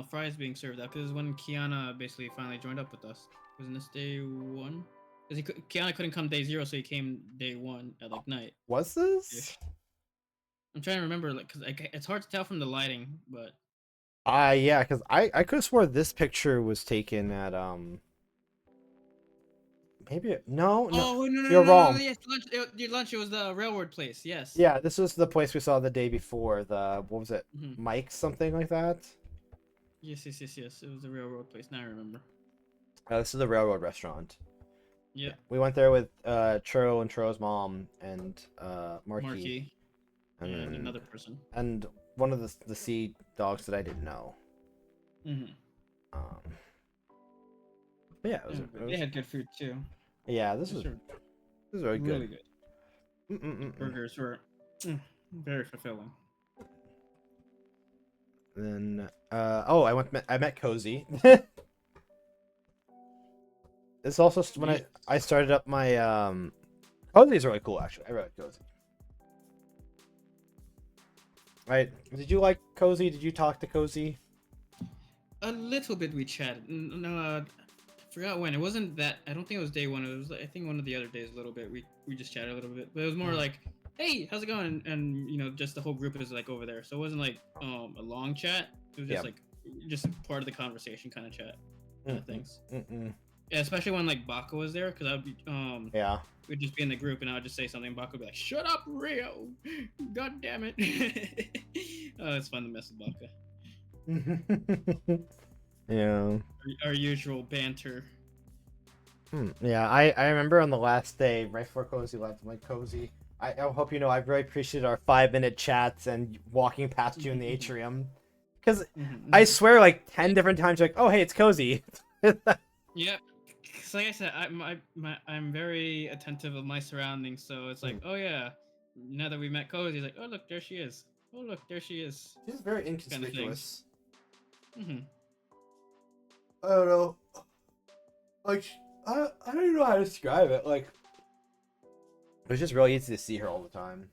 fries being served out. Because when Kiana basically finally joined up with us, wasn't this day 1? Because Kiana couldn't come day 0, so he came day 1 at like night. Was this? Ish. I'm trying to remember, like, because it's hard to tell from the lighting, but. Yeah, because I could have swore this picture was taken at maybe no. Oh no You're wrong. yes, lunch. It was the railroad place. Yes. Yeah, this was the place we saw the day before. The what was it? Mm-hmm. Mike's something like that. Yes. It was the railroad place. Now I remember. This is the railroad restaurant. Yeah. We went there with Churro and Churro's mom and Marky. And another person. And one of the sea dogs that I didn't know. Mm-hmm. But yeah, they had good food too. Yeah, this was very good. Really good. Burgers were very fulfilling. Then I met Cozy. It's also when I started up my Cozy's really cool actually. I really like Cozy. Right? Did you like Cozy? Did you talk to Cozy? A little bit we chatted. No, I forgot when. It wasn't that. I don't think it was day 1. It was I think one of the other days a little bit. We just chatted a little bit, but it was more like, hey, how's it going? And you know, just the whole group is like over there, so it wasn't like a long chat. It was just like just part of the conversation kind of chat kind of things. Yeah, especially when like Baka was there, because I would be we'd just be in the group and I would just say something. Baka would be like, "Shut up, Rio! God damn it!" Oh, it's fun to mess with Baka. Yeah. Our usual banter. Yeah, I remember on the last day, right before Cozy left, I'm like, Cozy, I hope you know I really appreciate our 5-minute chats and walking past you in the atrium. Because I swear, like 10 different times, like, oh, hey, it's Cozy. Yep. So like I said, I'm very attentive of my surroundings, so it's like, oh yeah, now that we met Cozy, like, oh look, there she is. Oh look, there she is. She's very inconspicuous. Kind of I don't know. Like, I don't even know how to describe it. Like, it's just really easy to see her all the time.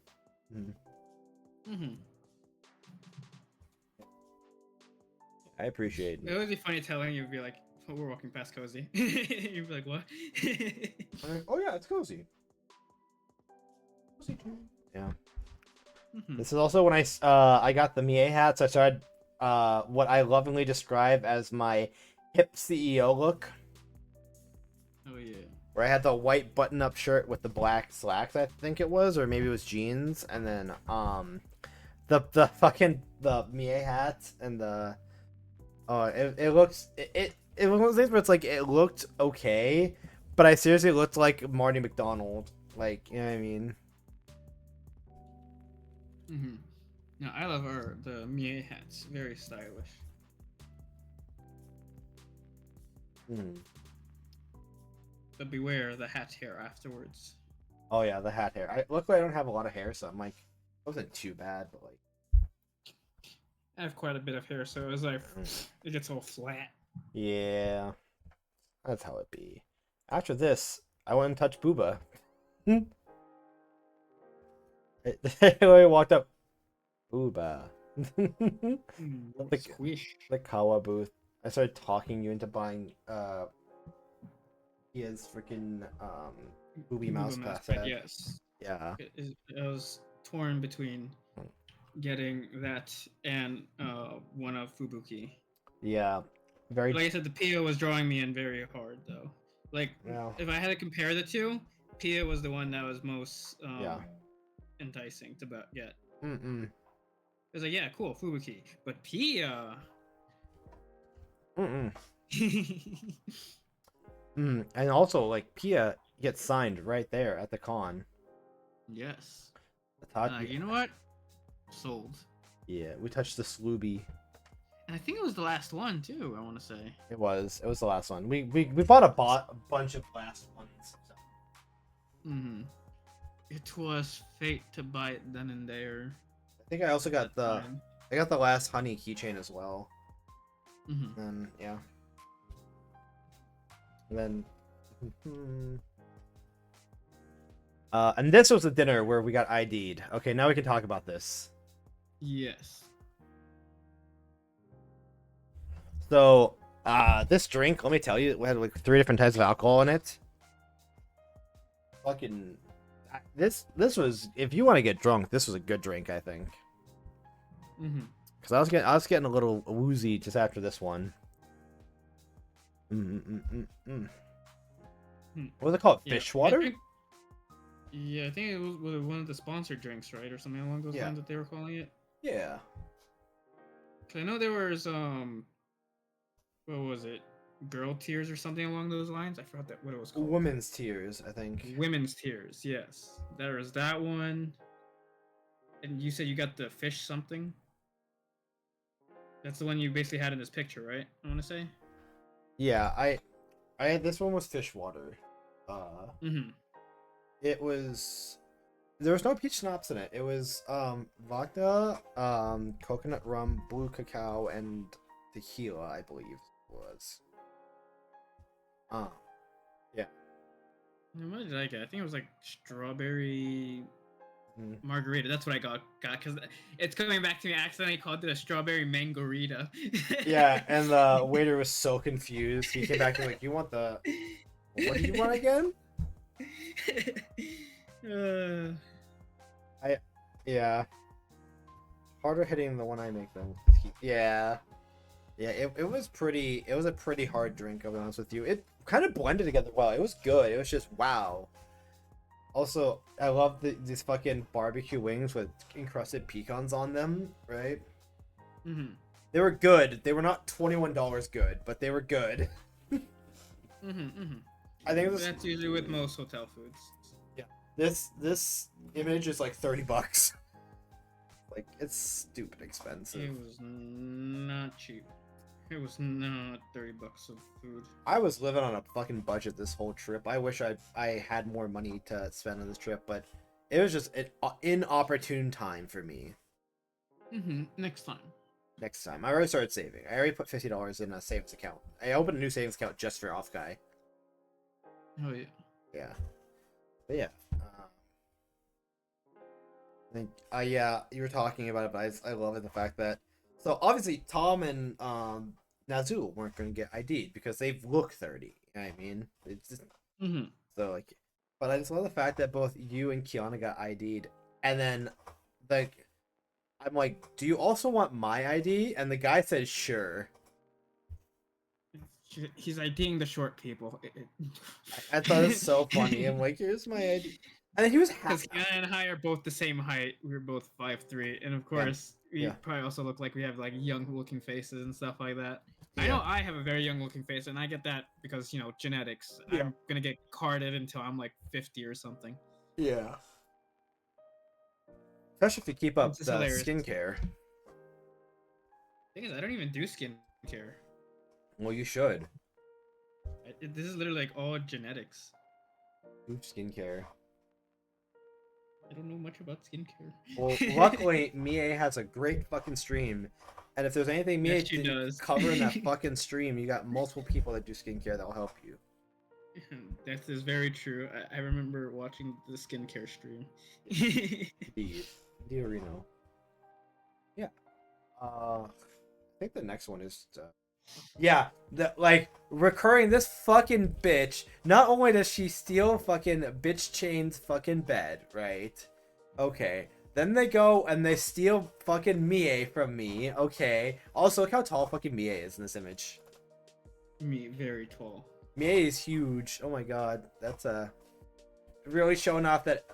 I appreciate it. It would be funny telling you, be like, oh, we're walking past Cozy. You'd be like, what? Like, oh yeah, it's Cozy. Yeah. This is also when I got the Mie hat, so I started what I lovingly describe as my hip CEO look. Oh yeah. Where I had the white button-up shirt with the black slacks, I think it was, or maybe it was jeans, and then the fucking the Mie hat and the it looks it was one of those things where it's like it looked okay, but I seriously looked like Marty McDonald, like, you know what I mean? No, I love the Mie hats. Very stylish. But beware the hat hair afterwards. Oh yeah, the hat hair. Luckily I don't have a lot of hair, so I'm like, it wasn't too bad, but like, I have quite a bit of hair, so it was like it gets all flat. Yeah, that's how it be. After this, I went and touched Booba. I walked up, Booba. The Kawa booth. I started talking you into buying his freaking Booby mouse pad. Yes. Yeah. It was torn between getting that and one of Fubuki. Yeah. Very. Like I said, the Pia was drawing me in very hard though. Like if I had to compare the two, Pia was the one that was most enticing to get. It was like, yeah, cool, Fubuki, but Pia. And also, like, Pia gets signed right there at the con. Yes. The you know what? Sold. Yeah, we touched the Slooby. And I think it was the last one too. I want to say. It was the last one. We bought a bunch of last ones. It was fate to buy it then and there. I think I also got the last honey keychain as well. And yeah. And then And this was a dinner where we got ID'd. Okay, now we can talk about this. Yes. So, this drink, let me tell you, we had like 3 different types of alcohol in it. Fucking, this was, if you want to get drunk, this was a good drink, I think. Because I was getting a little woozy just after this one. What was it called? Fish water? I think it was one of the sponsored drinks, right, or something along those lines that they were calling it. Yeah. Cause I know there was what was it? Girl tears or something along those lines. I forgot what it was called. Women's tears, I think. Women's tears, yes. There was that one. And you said you got the fish something. That's the one you basically had in this picture, right? I want to say. Yeah, I had this one was fish water. It was, there was no peach schnapps in it. It was vodka, coconut rum, blue cacao, and tequila, I believe it was. Yeah. What did I get? I think it was like strawberry margarita. That's what I got because it's coming back to me. I accidentally called it a strawberry mangarita. Yeah, and the waiter was so confused. He came back and like, "You want the? What do you want again?" Yeah. Harder hitting the one I make them. Yeah. Yeah, it was pretty. It was a pretty hard drink. I'll be honest with you. It kind of blended together well. It was good. It was just wow. Also, I love these fucking barbecue wings with encrusted pecans on them, right? They were good. They were not $21 good, but they were good. I think that's usually with most hotel foods. Yeah, this image is like $30. Like, it's stupid expensive. It was not cheap. It was not $30 of food. I was living on a fucking budget this whole trip. I wish I had more money to spend on this trip, but it was just an inopportune time for me. Next time. Next time. I already started saving. I already put $50 in a savings account. I opened a new savings account just for Offkai. Oh yeah. Yeah. But yeah. I think, yeah, you were talking about it, but I love it, the fact that, so obviously Tom and Nazul weren't going to get ID'd because they look 30. You know what I mean? It's just, so like, but I just love the fact that both you and Kiana got ID'd, and then like, I'm like, do you also want my ID? And the guy said, sure. He's IDing the short people. I thought it was so funny. I'm like, here's my ID. And he was happy. Because Kiana and I are both the same height. We're both 5'3", and of course, we probably also look like we have like young-looking faces and stuff like that. Yeah. I know I have a very young-looking face, and I get that because genetics. Yeah. I'm gonna get carded until I'm like 50 or something. Yeah. Especially if you keep up the skincare. Thing is, I don't even do skincare. Well, you should. This is literally like all genetics. Do skincare. I don't know much about skincare. Well, luckily, Mie has a great fucking stream. And if there's anything Mie does cover in that fucking stream, you got multiple people that do skincare that will help you. That is very true. I remember watching the skincare stream. Indeed. Reno. Yeah. I think the next one is... yeah, recurring this fucking bitch. Not only does she steal fucking bitch Chain's fucking bed, right? Okay. Then they go and they steal fucking Mie from me. Okay. Also, look how tall fucking Mie is in this image. Me, very tall. Mie is huge. Oh my god. That's really showing off that...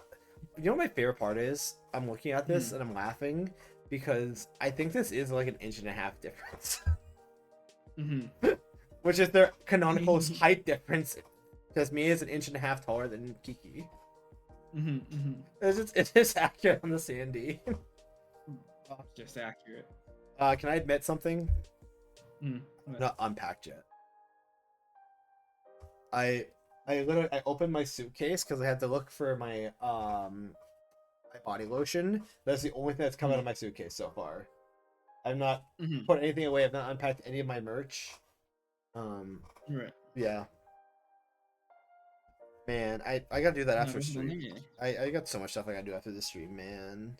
You know what my favorite part is? I'm looking at this and I'm laughing because I think this is like an 1.5 inch difference. Which is their canonical height difference, because Mia is 1.5 inches taller than Kiki. It is accurate on the Sandy. Just accurate. Can I admit something? Not unpacked yet. I opened my suitcase because I had to look for my my body lotion. That's the only thing that's come out of my suitcase so far. I've not put anything away. I've not unpacked any of my merch. Right. Yeah. Man, I gotta do that after No, stream. yeah. I got so much stuff I gotta do after the stream, man.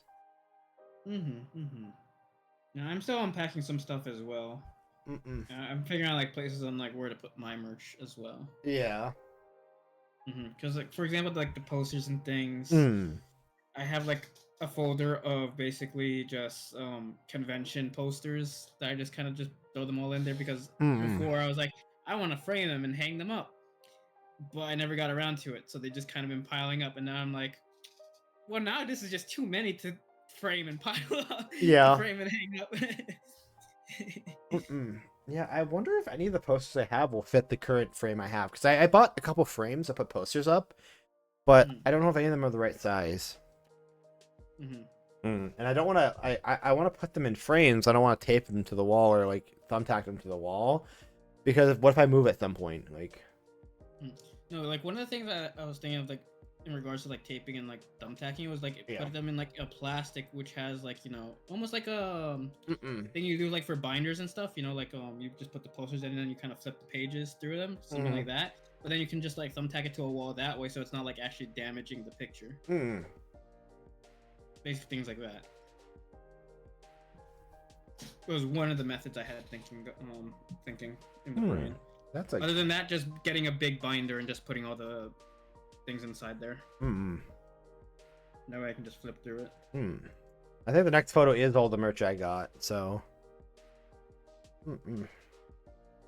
Yeah, I'm still unpacking some stuff as well. I'm figuring out like places on like where to put my merch as well. Yeah. Because like for example, like the posters and things, I have like a folder of basically just convention posters that I just kind of just throw them all in there because before I was like I want to frame them and hang them up, but I never got around to it, so they just kind of been piling up, and now I'm like, well, now this is just too many to frame and pile up. Yeah. To frame and hang up. Yeah, I wonder if any of the posters I have will fit the current frame I have. Because I bought a couple frames to put posters up, but I don't know if any of them are the right size. And I don't want to... I want to put them in frames. I don't want to tape them to the wall or, like, thumbtack them to the wall. Because what if I move at some point? Like... No, like, one of the things that I was thinking of, like, in regards to like taping and like thumbtacking was like put them in like a plastic which has like, you know, almost like a thing you do like for binders and stuff, you know, like you just put the posters in and then you kind of flip the pages through them, something like that, but then you can just like thumbtack it to a wall that way so it's not like actually damaging the picture. Basic things like that. It was one of the methods I had thinking in the brain. That's like... Other than that, just getting a big binder and just putting all the things inside there. That way I can just flip through it. I think the next photo is all the merch I got, so...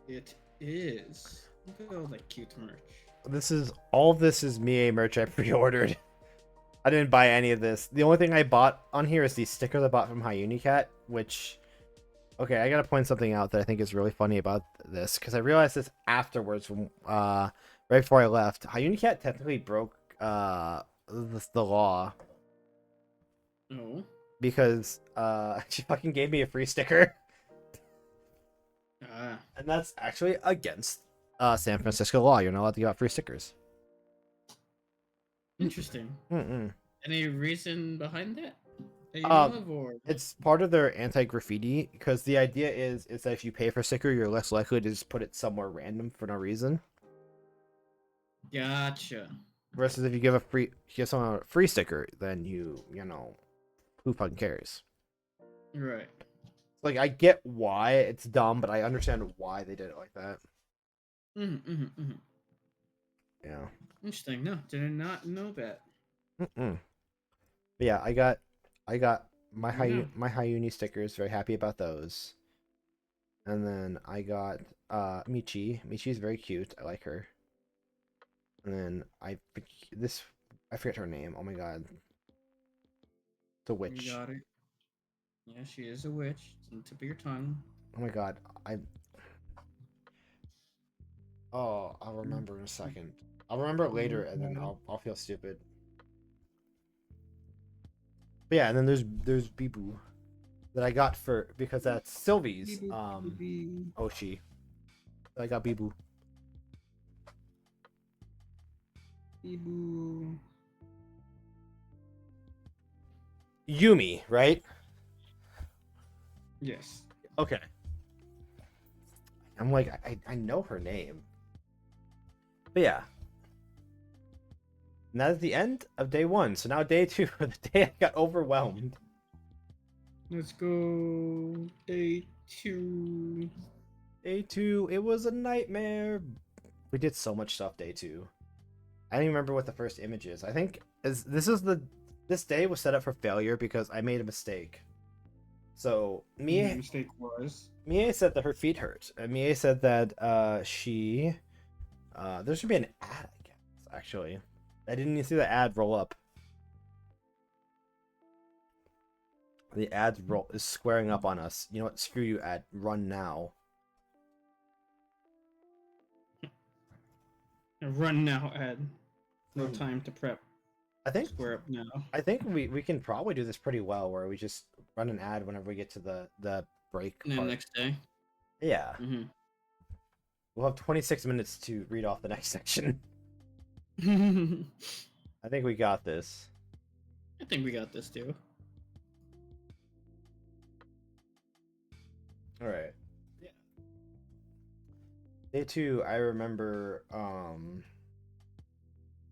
It is. Look at all that cute merch. All of this is Mie merch I pre-ordered. I didn't buy any of this. The only thing I bought on here is these stickers I bought from Hyunicat, which... Okay, I gotta point something out that I think is really funny about this, because I realized this afterwards, when, right before I left. Hyunicat technically broke the law. Oh. Because she fucking gave me a free sticker. And that's actually against San Francisco law. You're not allowed to give out free stickers. Interesting. Any reason behind that? It's part of their anti-graffiti, because the idea is that if you pay for a sticker, you're less likely to just put it somewhere random for no reason. Gotcha. Versus if you give someone a free sticker, then you know, who fucking cares? Right. Like, I get why it's dumb, but I understand why they did it like that. Yeah. Interesting. No, did not know that. But yeah, I got my Hyuni stickers. Very happy about those. And then I got Michi. Michi's very cute. I like her. And then I forget her name. Oh my god. The witch. You got it. Yeah, she is a witch. It's on the tip of your tongue. Oh my god. I'll remember in a second. I'll remember it later, and then I'll feel stupid. But yeah, and then there's Bibu that I got because that's Sylvie's Oshi. I got Bibu. Yumi, right? Yes. Okay. I'm like, I know her name. But yeah. And that is the end of day 1. So now day 2, the day I got overwhelmed. Let's go. Day 2. Day 2, it was a nightmare. We did so much stuff day 2. I don't even remember what the first image is. I think this day was set up for failure because I made a mistake. So Mie mistake was Mie said that her feet hurt. And Mie said that there should be an ad, I guess, actually. I didn't even see the ad roll up. The ad is squaring up on us. You know what? Screw you, ad. Run now. Run now, ad. No time to prep. I think square up now. I think we can probably do this pretty well, where we just run an ad whenever we get to the break And part. the next day. Yeah. We'll have 26 minutes to read off the next section. I think we got this. I think we got this too. All right. Yeah. Day 2, I remember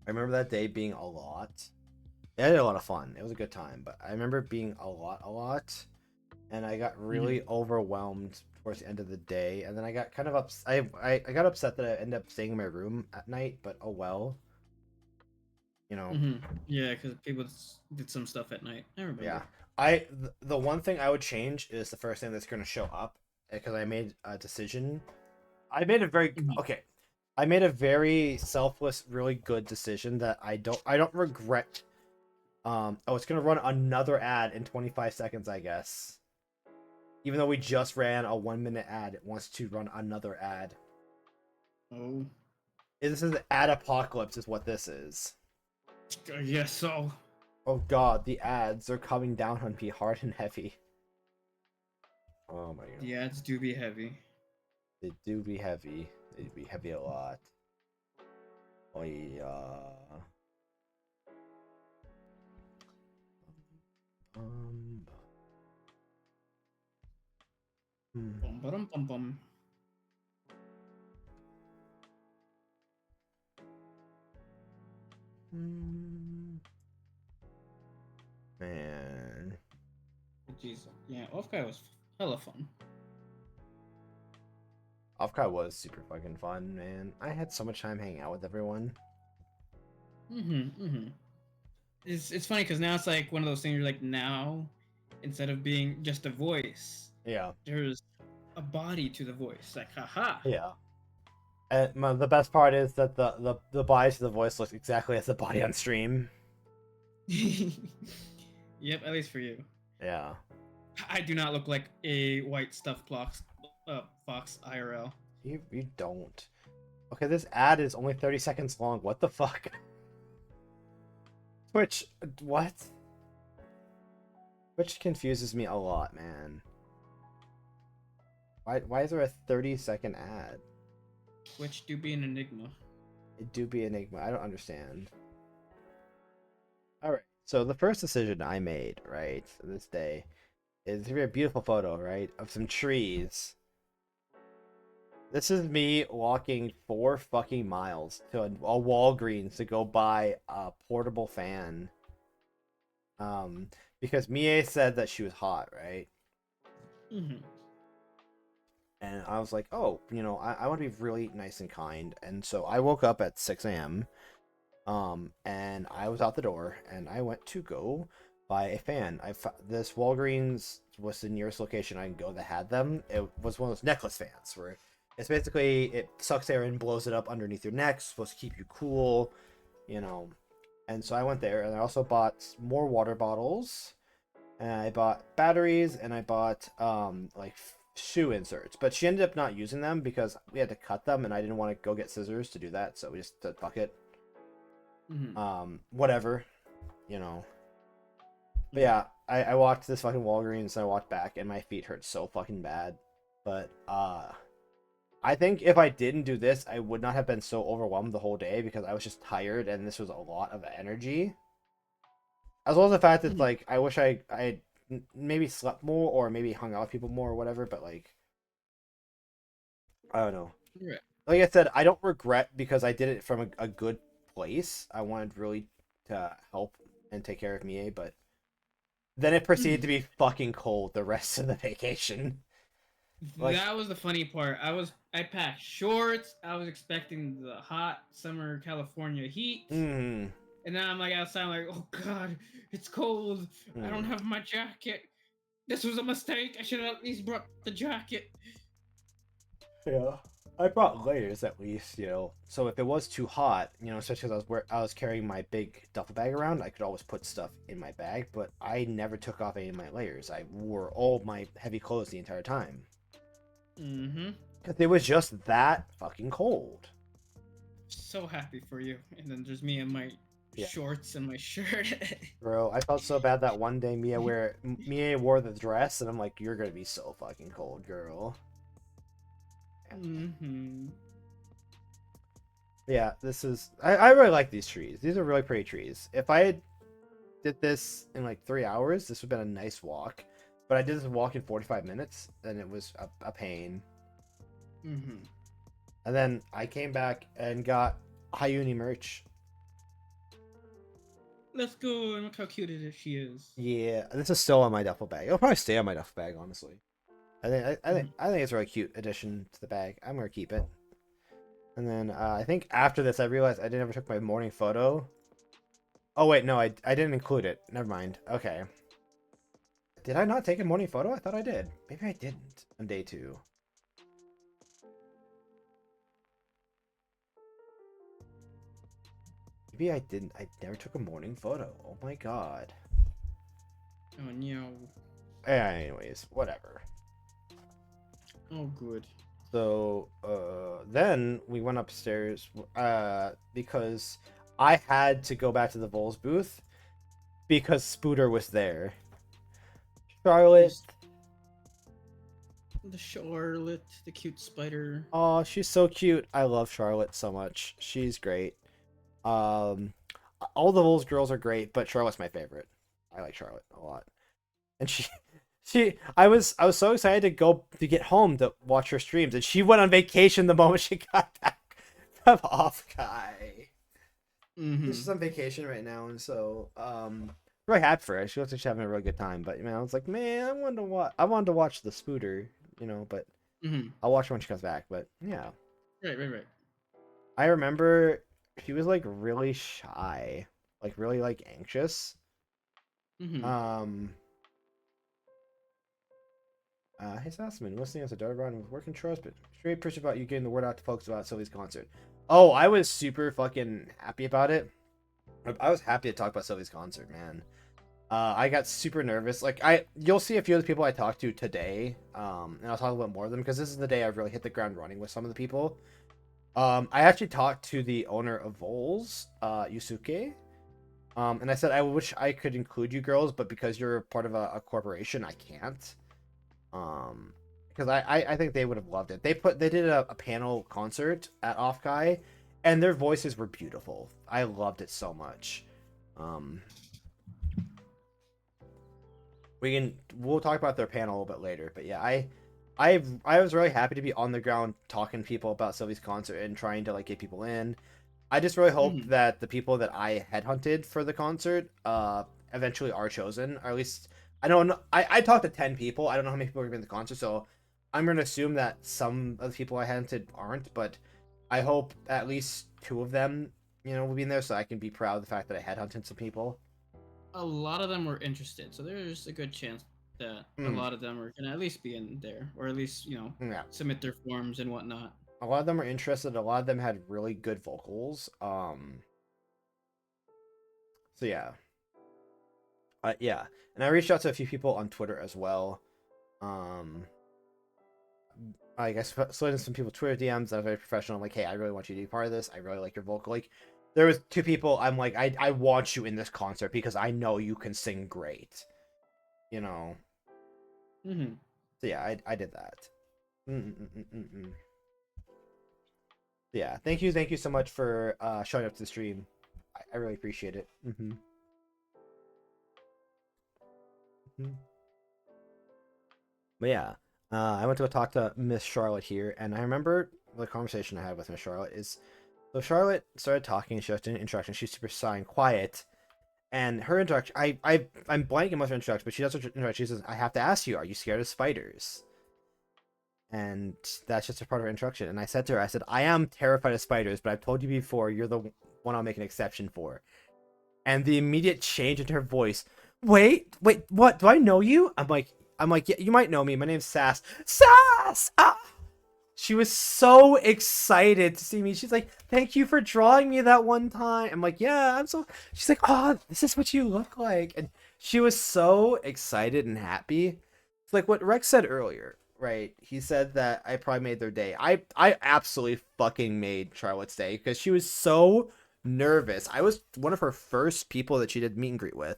I remember that day being a lot. I had a lot of fun. It was a good time, but I remember it being a lot, and I got really overwhelmed towards the end of the day, and then I got kind of I got upset that I ended up staying in my room at night, but oh well, you know. Yeah, because people did some stuff at night. I remember. Yeah, the one thing I would change is the first thing that's going to show up because I made a decision. I made a very okay. I made a very selfless, really good decision that I don't regret. Oh, it's gonna run another ad in 25 seconds, I guess. Even though we just ran a 1 minute ad, it wants to run another ad. Oh. This is ad apocalypse, is what this is. I guess so. Oh god, the ads are coming down on me hard and heavy. Oh my god. The ads do be heavy. They do be heavy. They be heavy a lot. Oh yeah. Bum, bum, bum, bum. Man. Jeez, yeah, Offkai was hella fun. Offkai was super fucking fun, man. I had so much time hanging out with everyone. It's funny because now it's like one of those things you're like, now instead of being just a voice, Yeah, there's a body to the voice. Like, haha. yeah. And the best part is that the body to the voice looks exactly as the body on stream. Yep, at least for you. Yeah. I do not look like a white stuffed fox IRL. You don't. Okay, this ad is only 30 seconds long. What the fuck? Which what? Which confuses me a lot, man. Why is there a 30-second ad? Which do be an enigma. It do be enigma. I don't understand. All right. So the first decision I made, right, this day, is to be a beautiful photo, right, of some trees. This is me walking 4 fucking miles to a Walgreens to go buy a portable fan. Because Mie said that she was hot, right? And I was like, oh, you know, I want to be really nice and kind. And so I woke up at 6 a.m. And I was out the door, and I went to go buy a fan. This Walgreens was the nearest location I can go that had them. It was one of those necklace fans where it's basically, it sucks air and blows it up underneath your neck. It's supposed to keep you cool, you know. And so I went there, and I also bought more water bottles, and I bought batteries, and I bought like shoe inserts. But she ended up not using them because we had to cut them, and I didn't want to go get scissors to do that, so we just said fuck it. Whatever, you know. But yeah, I walked to this fucking Walgreens, and I walked back, and my feet hurt so fucking bad. But I think if I didn't do this, I would not have been so overwhelmed the whole day because I was just tired, and this was a lot of energy. As well as the fact that like I wish I maybe slept more or maybe hung out with people more or whatever. But like, I don't know. Right. Like I said, I don't regret because I did it from a good place. I wanted really to help and take care of Mie, but then it proceeded to be fucking cold the rest of the vacation. Like, that was the funny part. I packed shorts. I was expecting the hot summer California heat. And then I'm like outside, I'm like, oh god, it's cold. I don't have my jacket. This was a mistake. I should have at least brought the jacket. Yeah. I brought layers at least, you know. So if it was too hot, you know, especially because I was carrying my big duffel bag around, I could always put stuff in my bag. But I never took off any of my layers. I wore all my heavy clothes the entire time. Because it was just that fucking cold. So happy for you. And then there's me and my shorts and my shirt. Bro, I felt so bad that one day Mie wore the dress, and I'm like, you're gonna be so fucking cold, girl. Yeah, this is... I really like these trees. These are really pretty trees. If I had did this in like 3 hours, this would have been a nice walk. But I did this walk in 45 minutes, and it was a pain. And then I came back and got Hayuni merch. Let's go and look how cute she is. Yeah, this is still on my duffel bag. It'll probably stay on my duffel bag, honestly. I think it's a really cute addition to the bag. I'm gonna keep it. And then I think after this, I realized I never took my morning photo. Oh wait, no, I didn't include it. Never mind. Okay. Did I not take a morning photo? I thought I did. Maybe I didn't on day 2. Maybe I didn't. I never took a morning photo. Oh my god. Oh no. Anyways, whatever. Oh good. So then we went upstairs because I had to go back to the Vols booth because Spooter was there. Charlotte. The Charlotte, the cute spider. Oh, she's so cute. I love Charlotte so much. She's great. All the Vols girls are great, but Charlotte's my favorite. I like Charlotte a lot. And I was so excited to get home to watch her streams, and she went on vacation the moment she got back from Offkai. She's on vacation right now, and so really happy for her. She looks like she's having a really good time. But I was like, man, I wanted to watch the Spooter, but I'll watch her when she comes back. But yeah, right. I remember she was like really shy, like really like anxious. Hey Sassman, listening as a dart run with working trust, but straight push about you getting the word out to folks about Sylvie's concert. Oh, I was super fucking happy about it. I was happy to talk about Sylvie's concert, man. I got super nervous. Like you'll see a few of the people I talked to today, and I'll talk about more of them because this is the day I've really hit the ground running with some of the people. I actually talked to the owner of Vols, Yusuke, and I said I wish I could include you girls, but because you're part of a corporation, I can't. Because I think they would have loved it. They did a panel concert at Offkai, and their voices were beautiful. I loved it so much. We'll talk about their panel a little bit later, but yeah, I was really happy to be on the ground talking to people about Sylvie's concert and trying to like get people in. I just really hope that the people that I headhunted for the concert eventually are chosen, or at least I don't know. I talked to 10 people. I don't know how many people are going to be in the concert, so I'm going to assume that some of the people I headhunted aren't, but I hope at least 2 of them, will be in there so I can be proud of the fact that I headhunted some people. A lot of them were interested, so there's a good chance that a lot of them are going to at least be in there, or at least, submit their forms and whatnot. A lot of them were interested. A lot of them had really good vocals. So yeah. Yeah. And I reached out to a few people on Twitter as well. I guess slid in some people Twitter DMs. I was very professional. I'm like, hey, I really want you to be part of this. I really like your vocal. Like, there was 2 people. I'm like, I want you in this concert because I know you can sing great. So yeah, I did that. Yeah, thank you so much for showing up to the stream. I really appreciate it. But yeah, I went to go talk to Miss Charlotte here, and I remember the conversation I had with Miss Charlotte is, so Charlotte started talking, she was doing an introduction, she's super shy and quiet, and her introduction, I'm blanking most of her introduction, but she does her introduction, she says, I have to ask you, are you scared of spiders? And that's just a part of her introduction, and I said to her, I said, I am terrified of spiders, but I've told you before, you're the one I'll make an exception for. And the immediate change in her voice, wait, what, do I know you? I'm like, yeah, you might know me. My name's Sass. Sass! Ah! She was so excited to see me. She's like, thank you for drawing me that one time. I'm like, yeah, I'm so... She's like, oh, this is what you look like. And she was so excited and happy. It's like what Rex said earlier, right? He said that I probably made their day. I absolutely fucking made Charlotte's day because she was so nervous. I was one of her first people that she did meet and greet with.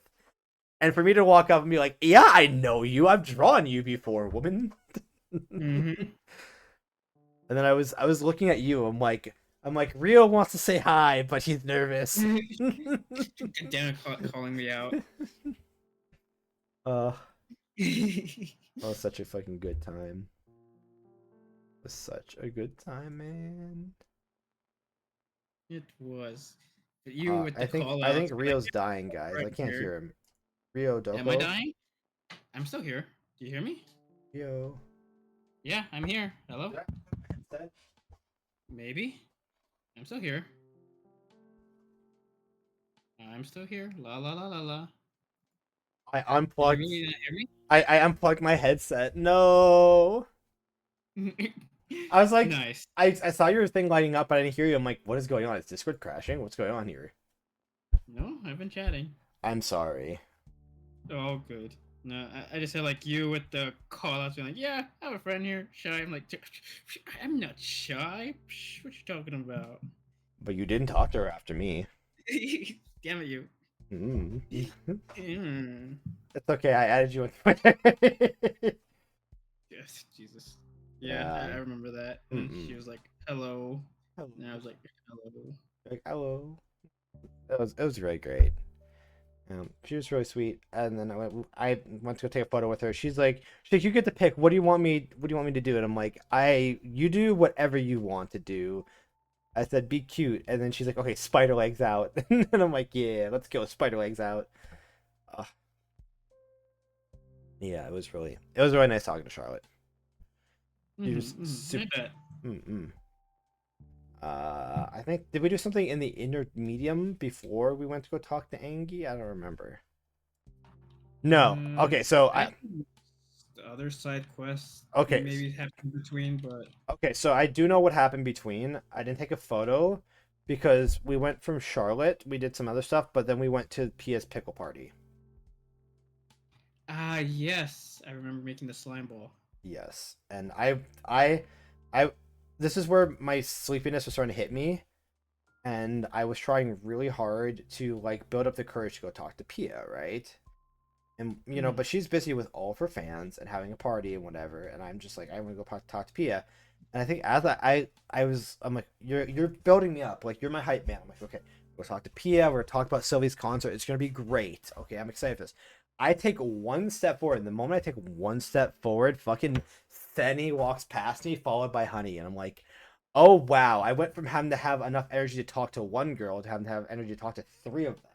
And for me to walk up and be like, yeah, I know you. I've drawn you before, woman. And then I was looking at you. I'm like, Rio wants to say hi, but he's nervous. Damn it, calling me out. Oh, such a fucking good time. Such a good time, man. It was. But you with the call I think outs. Rio's dying, guys. Right I can't here. hear him. Rio Am I Doko. dying? I'm still here. Do you hear me? Rio. Yeah, I'm here. Hello? Did I put my headset? Maybe. I'm still here. I'm still here. La la la la la. I Did you unplugged. really not hear I unplugged my headset. No. me? I was like, Nice. I saw your thing lighting up, but I didn't hear you. I'm like, what is going on? Is Discord crashing? What's going on here? No, I've been chatting. I'm sorry. Oh, good. No, I just had like you with the call outs being like, yeah, I have a friend here, shy. I'm like, I'm not shy. What you talking about? But you didn't talk to her after me. Damn it, you. Mm. Mm. It's okay. I added you on Twitter. Yes, Jesus. Yeah, I remember that. And she was like, hello. Hello. And I was like, hello. Like, hello. It was really great. She was really sweet, and then I went to go take a photo with her. She's like, you get to pick. What do you want me to do? And I'm like, you do whatever you want to do. I said, be cute, and then she's like, okay, spider legs out, and I'm like, yeah, let's go, spider legs out. Yeah, it was really nice talking to Charlotte. She was super. I bet. I think, did we do something in the inner medium before we went to go talk to Angie? I don't remember. No. Okay, so the other side quests. Okay. Maybe happen between, but okay, so I do know what happened between. I didn't take a photo because we went from Charlotte. We did some other stuff, but then we went to Pia's pickle party. Yes, I remember making the slime ball. Yes, and I, this is where my sleepiness was starting to hit me, and I was trying really hard to like build up the courage to go talk to Pia, right? And you know, but she's busy with all of her fans and having a party and whatever, and I'm just like, I want to go talk to Pia, and I think as I'm like, you're building me up, like you're my hype man. I'm like, okay, we'll talk to Pia. We're talk about Sylvie's concert. It's gonna be great. Okay, I'm excited for this. I take one step forward, and the moment I take one step forward, fucking Senny walks past me, followed by Honey, and I'm like, oh wow, I went from having to have enough energy to talk to one girl to having to have energy to talk to three of them.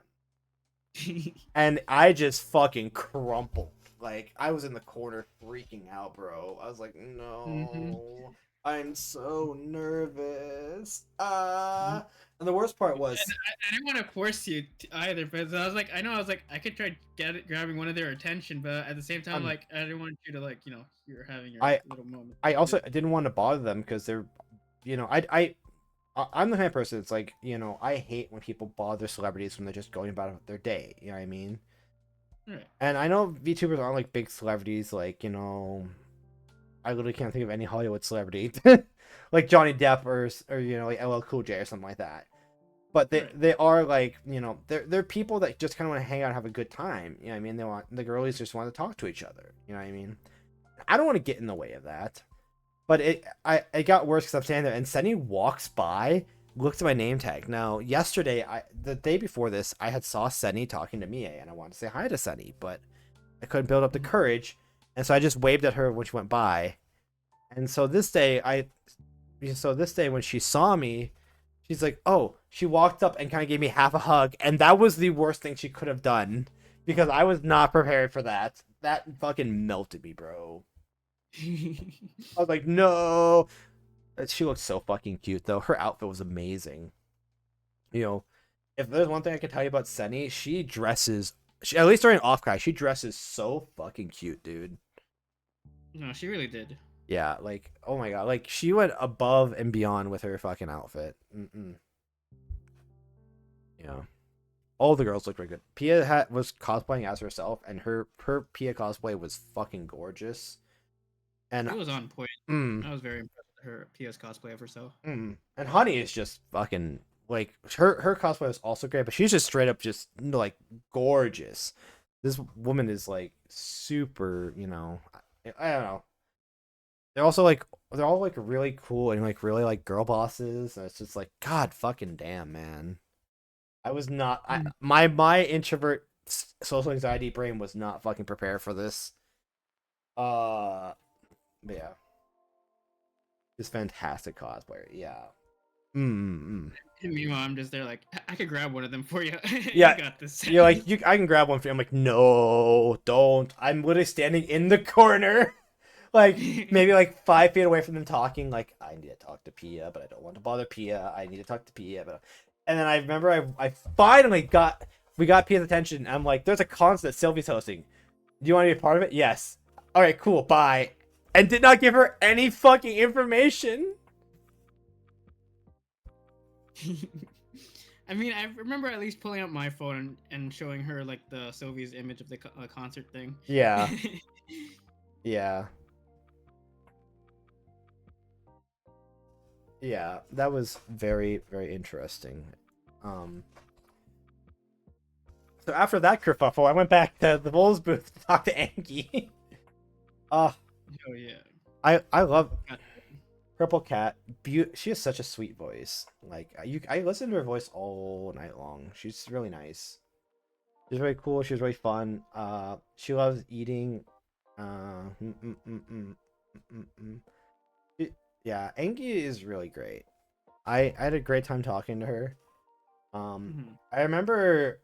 And I just fucking crumpled. Like, I was in the corner freaking out, bro. I was like, no, I'm so nervous. And the worst part was, I didn't want to force you either, but I was like, I could try grabbing one of their attention, but at the same time, like, I didn't want you to, like, you know, you're having your little moment. I also didn't want to bother them because they're, you know, I'm the kind of person that's like, you know, I hate when people bother celebrities when they're just going about their day. You know what I mean? Right. And I know VTubers aren't like big celebrities, like, you know, I literally can't think of any Hollywood celebrity like Johnny Depp or you know, like LL Cool J or something like that. But they are like, you know, they're people that just kind of want to hang out and have a good time. You know what I mean? They want, the girlies just want to talk to each other. You know what I mean? I don't want to get in the way of that. But it got worse because I'm standing there and Senny walks by, looks at my name tag. Now, yesterday, the day before this, I had saw Senny talking to Mie, and I wanted to say hi to Senny, but I couldn't build up the courage, and so I just waved at her when she went by. And so this day, when she saw me, she's like, oh, she walked up and kind of gave me half a hug, and that was the worst thing she could have done because I was not prepared for that. That fucking melted me, bro. I was like, no. She looked so fucking cute, though. Her outfit was amazing. You know, if there's one thing I can tell you about Senny, she dresses, at least during Offkai, she dresses so fucking cute, dude. No, she really did. Yeah, like, oh my god, like, she went above and beyond with her fucking outfit. Yeah. All the girls looked really good. Pia was cosplaying as herself, and her Pia cosplay was fucking gorgeous. And it was on point. I was very impressed with her Pia's cosplay of herself. And Honey is just fucking, like, her cosplay was also great, but she's just straight up just, like, gorgeous. This woman is, like, super, you know, I don't know. They're all like really cool and like really like girl bosses, and it's just like, god fucking damn, man. I was not, my introvert social anxiety brain was not fucking prepared for this. But yeah. This fantastic cosplayer, yeah. Mm-mm. And meanwhile, I'm just there like, I could grab one of them for you. Yeah, You got this. you're like, I can grab one for you. I'm like, no, don't. I'm literally standing in the corner, like maybe like 5 feet away from them talking. Like, I need to talk to Pia, but I don't want to bother Pia. I need to talk to Pia, but and then I remember I finally we got Pia's attention. I'm like, there's a concert that Sylvie's hosting. Do you want to be a part of it? Yes. All right, cool. Bye. And did not give her any fucking information. I mean, I remember at least pulling out my phone and showing her like the Sylvie's image of the concert thing. Yeah. Yeah. Yeah, that was very, very interesting. So after that kerfuffle, I went back to the Bulls booth to talk to Angie. Oh yeah. I love Purple Cat. She has such a sweet voice. Like I listen to her voice all night long. She's really nice. She's very cool. She's really fun. She loves eating. Yeah, Angie is really great. I had a great time talking to her. I remember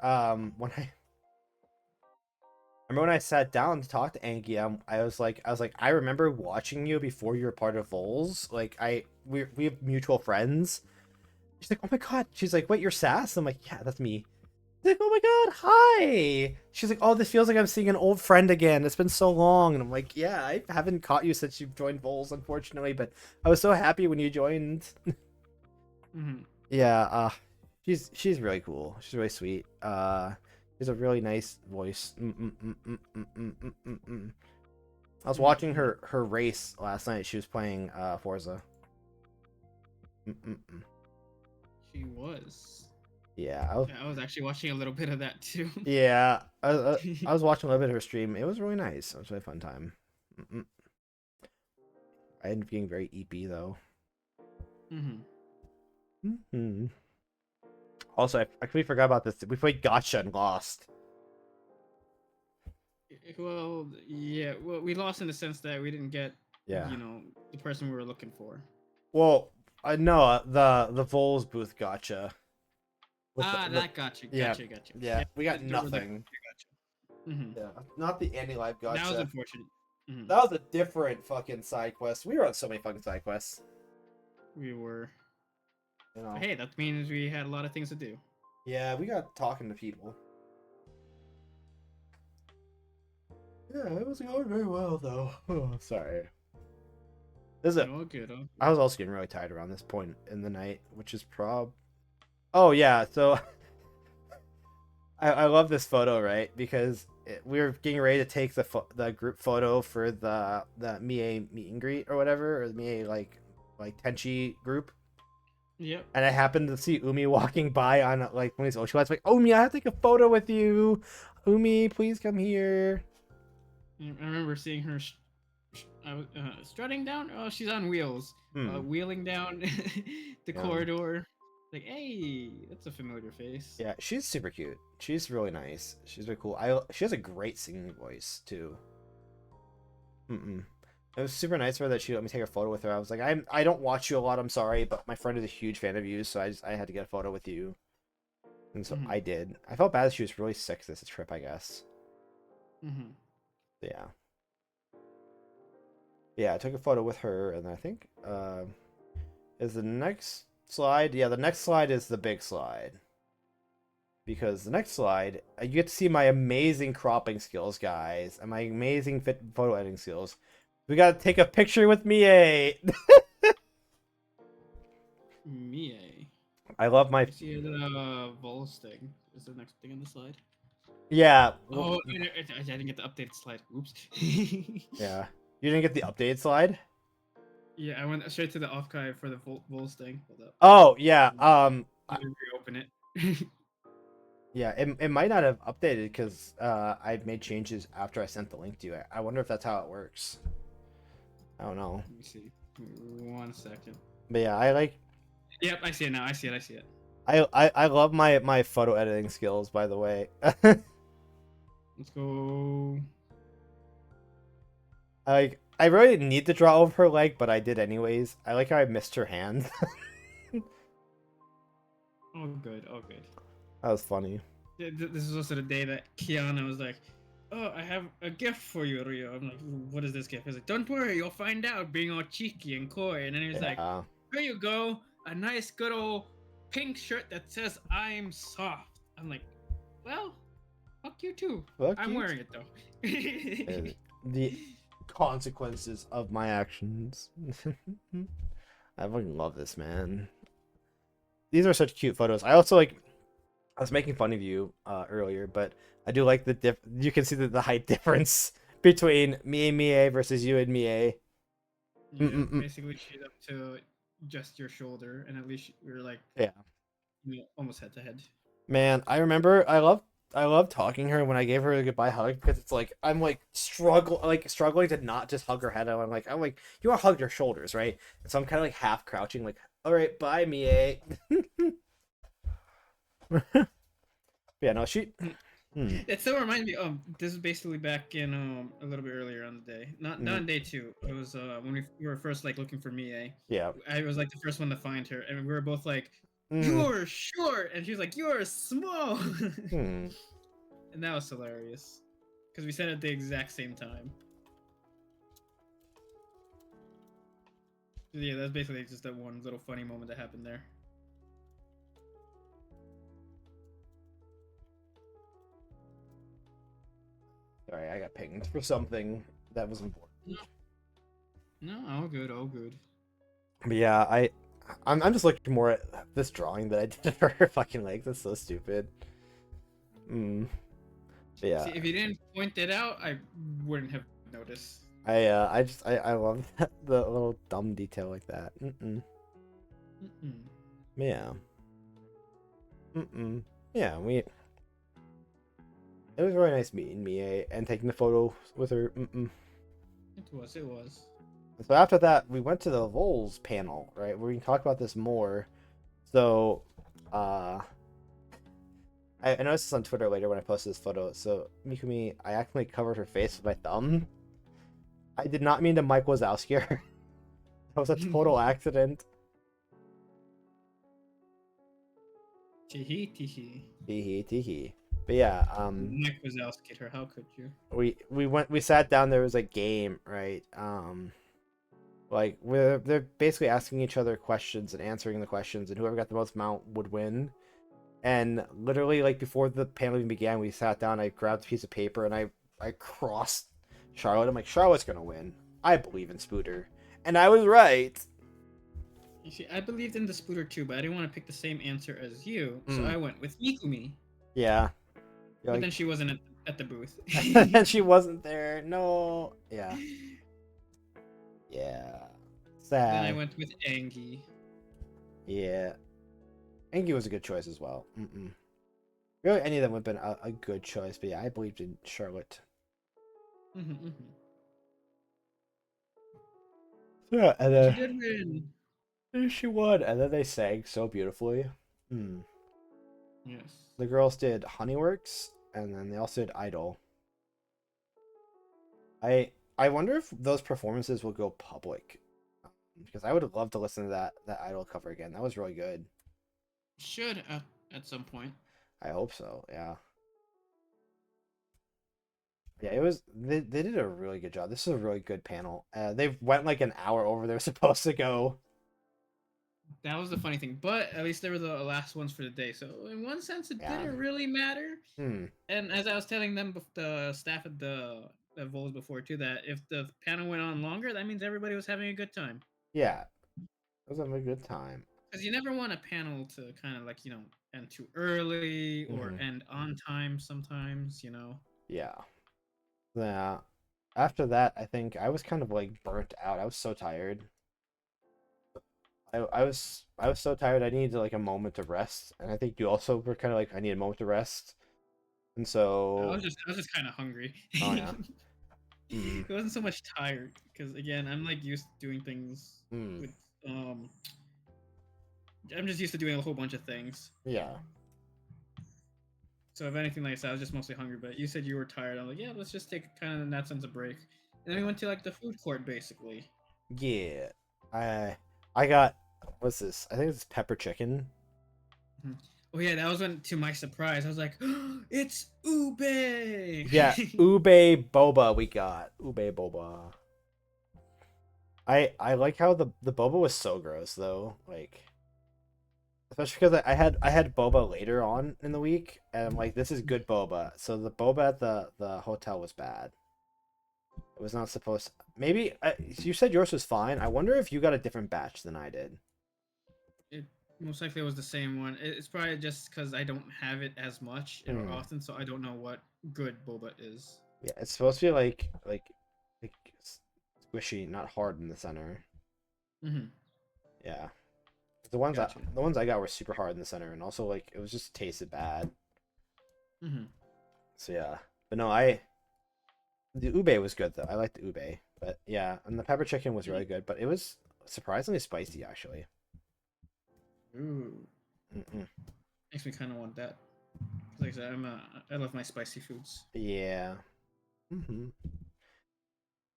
when I sat down to talk to Angie, I was like, I remember watching you before you were part of Vols. Like we have mutual friends. She's like, oh my god. She's like, wait, you're Sass? I'm like, yeah, that's me. She's like, oh my god, hi. She's like, oh, this feels like I'm seeing an old friend again. It's been so long. And I'm like, yeah, I haven't caught you since you've joined Vols, unfortunately, but I was so happy when you joined. Yeah, she's really cool. She's really sweet. She has a really nice voice. I was watching her race last night. She was playing Forza. She was. Yeah, I was actually watching a little bit of that too. Yeah, I was watching a little bit of her stream. It was really nice. It was a really fun time. I ended up getting very EP though. Also, I completely forgot about this. We played Gotcha and lost. Well, yeah. Well, we lost in the sense that we didn't get, yeah, the person we were looking for. Well, I know the Vols booth Gotcha. That got you. Got you. Yeah, we got nothing. Yeah, not the anti-live Gotcha. That was unfortunate. That was a different fucking side quest. We were on so many fucking side quests. We were. Hey, that means we had a lot of things to do. Yeah, we got talking to people. Yeah, it was going very well though. Oh, sorry. This is all good. I was also getting really tired around this point in the night, which is Oh yeah, so I love this photo, right? Because we were getting ready to take the group photo for the Mie meet and greet or whatever, or the Mie like Tenchi group. Yep. And I happened to see Umi walking by on like one of these Oshi lights. Like, Umi, I have to take a photo with you. Umi, please come here. I remember seeing her strutting down. Oh, she's on wheels. Wheeling down the corridor. Like, hey, that's a familiar face. Yeah, she's super cute. She's really nice. She's really cool. She has a great singing voice too. It was super nice for her that she let me take a photo with her. I was like, I don't watch you a lot. I'm sorry, but my friend is a huge fan of you, so I had to get a photo with you. And so I did. I felt bad that she was really sick this trip, I guess. Yeah. Yeah, I took a photo with her, and I think is the next slide. Yeah, the next slide is the big slide. Because the next slide, you get to see my amazing cropping skills, guys, and my amazing photo editing skills. We gotta take a picture with Mie. Mie. I love my. See the Vols thing. Is the next thing on the slide? Yeah. Oh, I didn't get the updated slide. Oops. Yeah. You didn't get the updated slide? Yeah, I went straight to the Offkai for the Vols thing. Hold up. Oh yeah. Reopen it. Yeah, it might not have updated because I made changes after I sent the link to you. I wonder if that's how it works. I don't know. Let me see. 1 second. But yeah, I like. Yep, I see it now. I see it. I love my photo editing skills, by the way. Let's go. I really didn't need to draw over her leg, but I did anyways. I like how I missed her hand. Oh, good. Oh, good. That was funny. This is also the day that Kiana was like, "Oh, I have a gift for you, Rio." I'm like, "What is this gift?" He's like, "Don't worry, you'll find out." Being all cheeky and coy, and then he was like, "Here you go, a nice good old pink shirt that says I'm soft." I'm like, "Well, fuck you too. I'm wearing it though." The consequences of my actions. I fucking love this, man. These are such cute photos. I also like. I was making fun of you earlier, but I do like the you can see the height difference between me and Mie versus you and Mie. Yeah, basically she's up to just your shoulder, and at least we're like, yeah, almost head to head. Man, I remember I love talking to her when I gave her a goodbye hug because it's like I'm like struggling to not just hug her head. I'm like you want to hug your shoulders, right? And so I'm kind of like half crouching, like, all right, bye, Mie. Yeah, no, she. It still reminds me. This is basically back in a little bit earlier on the day. Not on day 2. It was when we were first like looking for Mie. Yeah. I was like the first one to find her, and we were both like, "You're short," and she was like, "You're small." And that was hilarious because we said it at the exact same time. Yeah, that's basically just that one little funny moment that happened there. Sorry, I got pinged for something that was important. No, all good, all good. But yeah, I'm just looking more at this drawing that I did for her fucking legs. That's so stupid. Yeah. See, if you didn't point it out, I wouldn't have noticed. I love the little dumb detail like that. Yeah. Yeah, it was really nice meeting Mie and taking the photo with her. It was. So after that, we went to the Vols panel, right? Where we can talk about this more. So, I noticed this on Twitter later when I posted this photo. So, Mikumi, I accidentally covered her face with my thumb. I did not mean to Mike Wazowski her. That was a total accident. Teehee. But yeah, Mike Wazowski her. How could you? We sat down. There was a game, right? Like they're basically asking each other questions and answering the questions, and whoever got the most amount would win. And literally, like before the panel even began, we sat down. I grabbed a piece of paper and I crossed Charlotte. I'm like, Charlotte's gonna win. I believe in Spooter, and I was right. You see, I believed in the Spooter too, but I didn't want to pick the same answer as you, so I went with Mikumi. Yeah. But then she wasn't at the booth. And she wasn't there. No. Yeah. Yeah. Sad. Then I went with Angie. Yeah. Angie was a good choice as well. Really, any of them would have been a good choice, but yeah, I believed in Charlotte. Yeah, and then she did win. She won, and then they sang so beautifully. Yes. The girls did Honeyworks, and then they also did Idol. I wonder if those performances will go public, because I would love to listen to that Idol cover again. That was really good. Should at some point. I hope so. Yeah. Yeah, it was. They did a really good job. This is a really good panel. They went like an hour over they're supposed to go. That was the funny thing, but at least they were the last ones for the day. So in one sense, it didn't really matter. And as I was telling them, the staff at the Vols before too, that if the panel went on longer, that means everybody was having a good time. Yeah, it was having a good time. Because you never want a panel to kind of like end too early or end on time. Sometimes Yeah. Yeah. After that, I think I was kind of like burnt out. I was so tired. I was so tired. I needed like a moment of rest, and I think you also were kind of like, I need a moment to rest, and so I was just kind of hungry. Oh yeah. It wasn't so much tired because again, I'm like used to doing things with I'm just used to doing a whole bunch of things. Yeah. So if anything, like I said, I was just mostly hungry. But you said you were tired. I'm like, yeah, let's just take kind of in that sense a break. And then we went to like the food court, basically. Yeah. I got, what's this? I think it's pepper chicken. Oh yeah, that was when, to my surprise, I was like, "It's Ube!" Yeah, ube boba we got. Ube boba. I like how the boba was so gross though. Like, especially because I had boba later on in the week, and I'm like, this is good boba. So the boba at the hotel was bad. It was not supposed. Maybe you said yours was fine. I wonder if you got a different batch than I did. It most likely was the same one. It's probably just because I don't have it as much or Hmm. often, so I don't know what good boba is. Yeah, it's supposed to be like squishy, not hard in the center. Mm-hmm. Yeah, the ones Gotcha. the ones I got were super hard in the center, and also like it was just tasted bad. Mm-hmm. So yeah, but no, the ube was good though. I liked the ube, but yeah, and the pepper chicken was really good, but it was surprisingly spicy actually. Ooh, Mm-mm. makes me kind of want that. Like I said, I love my spicy foods. Yeah. And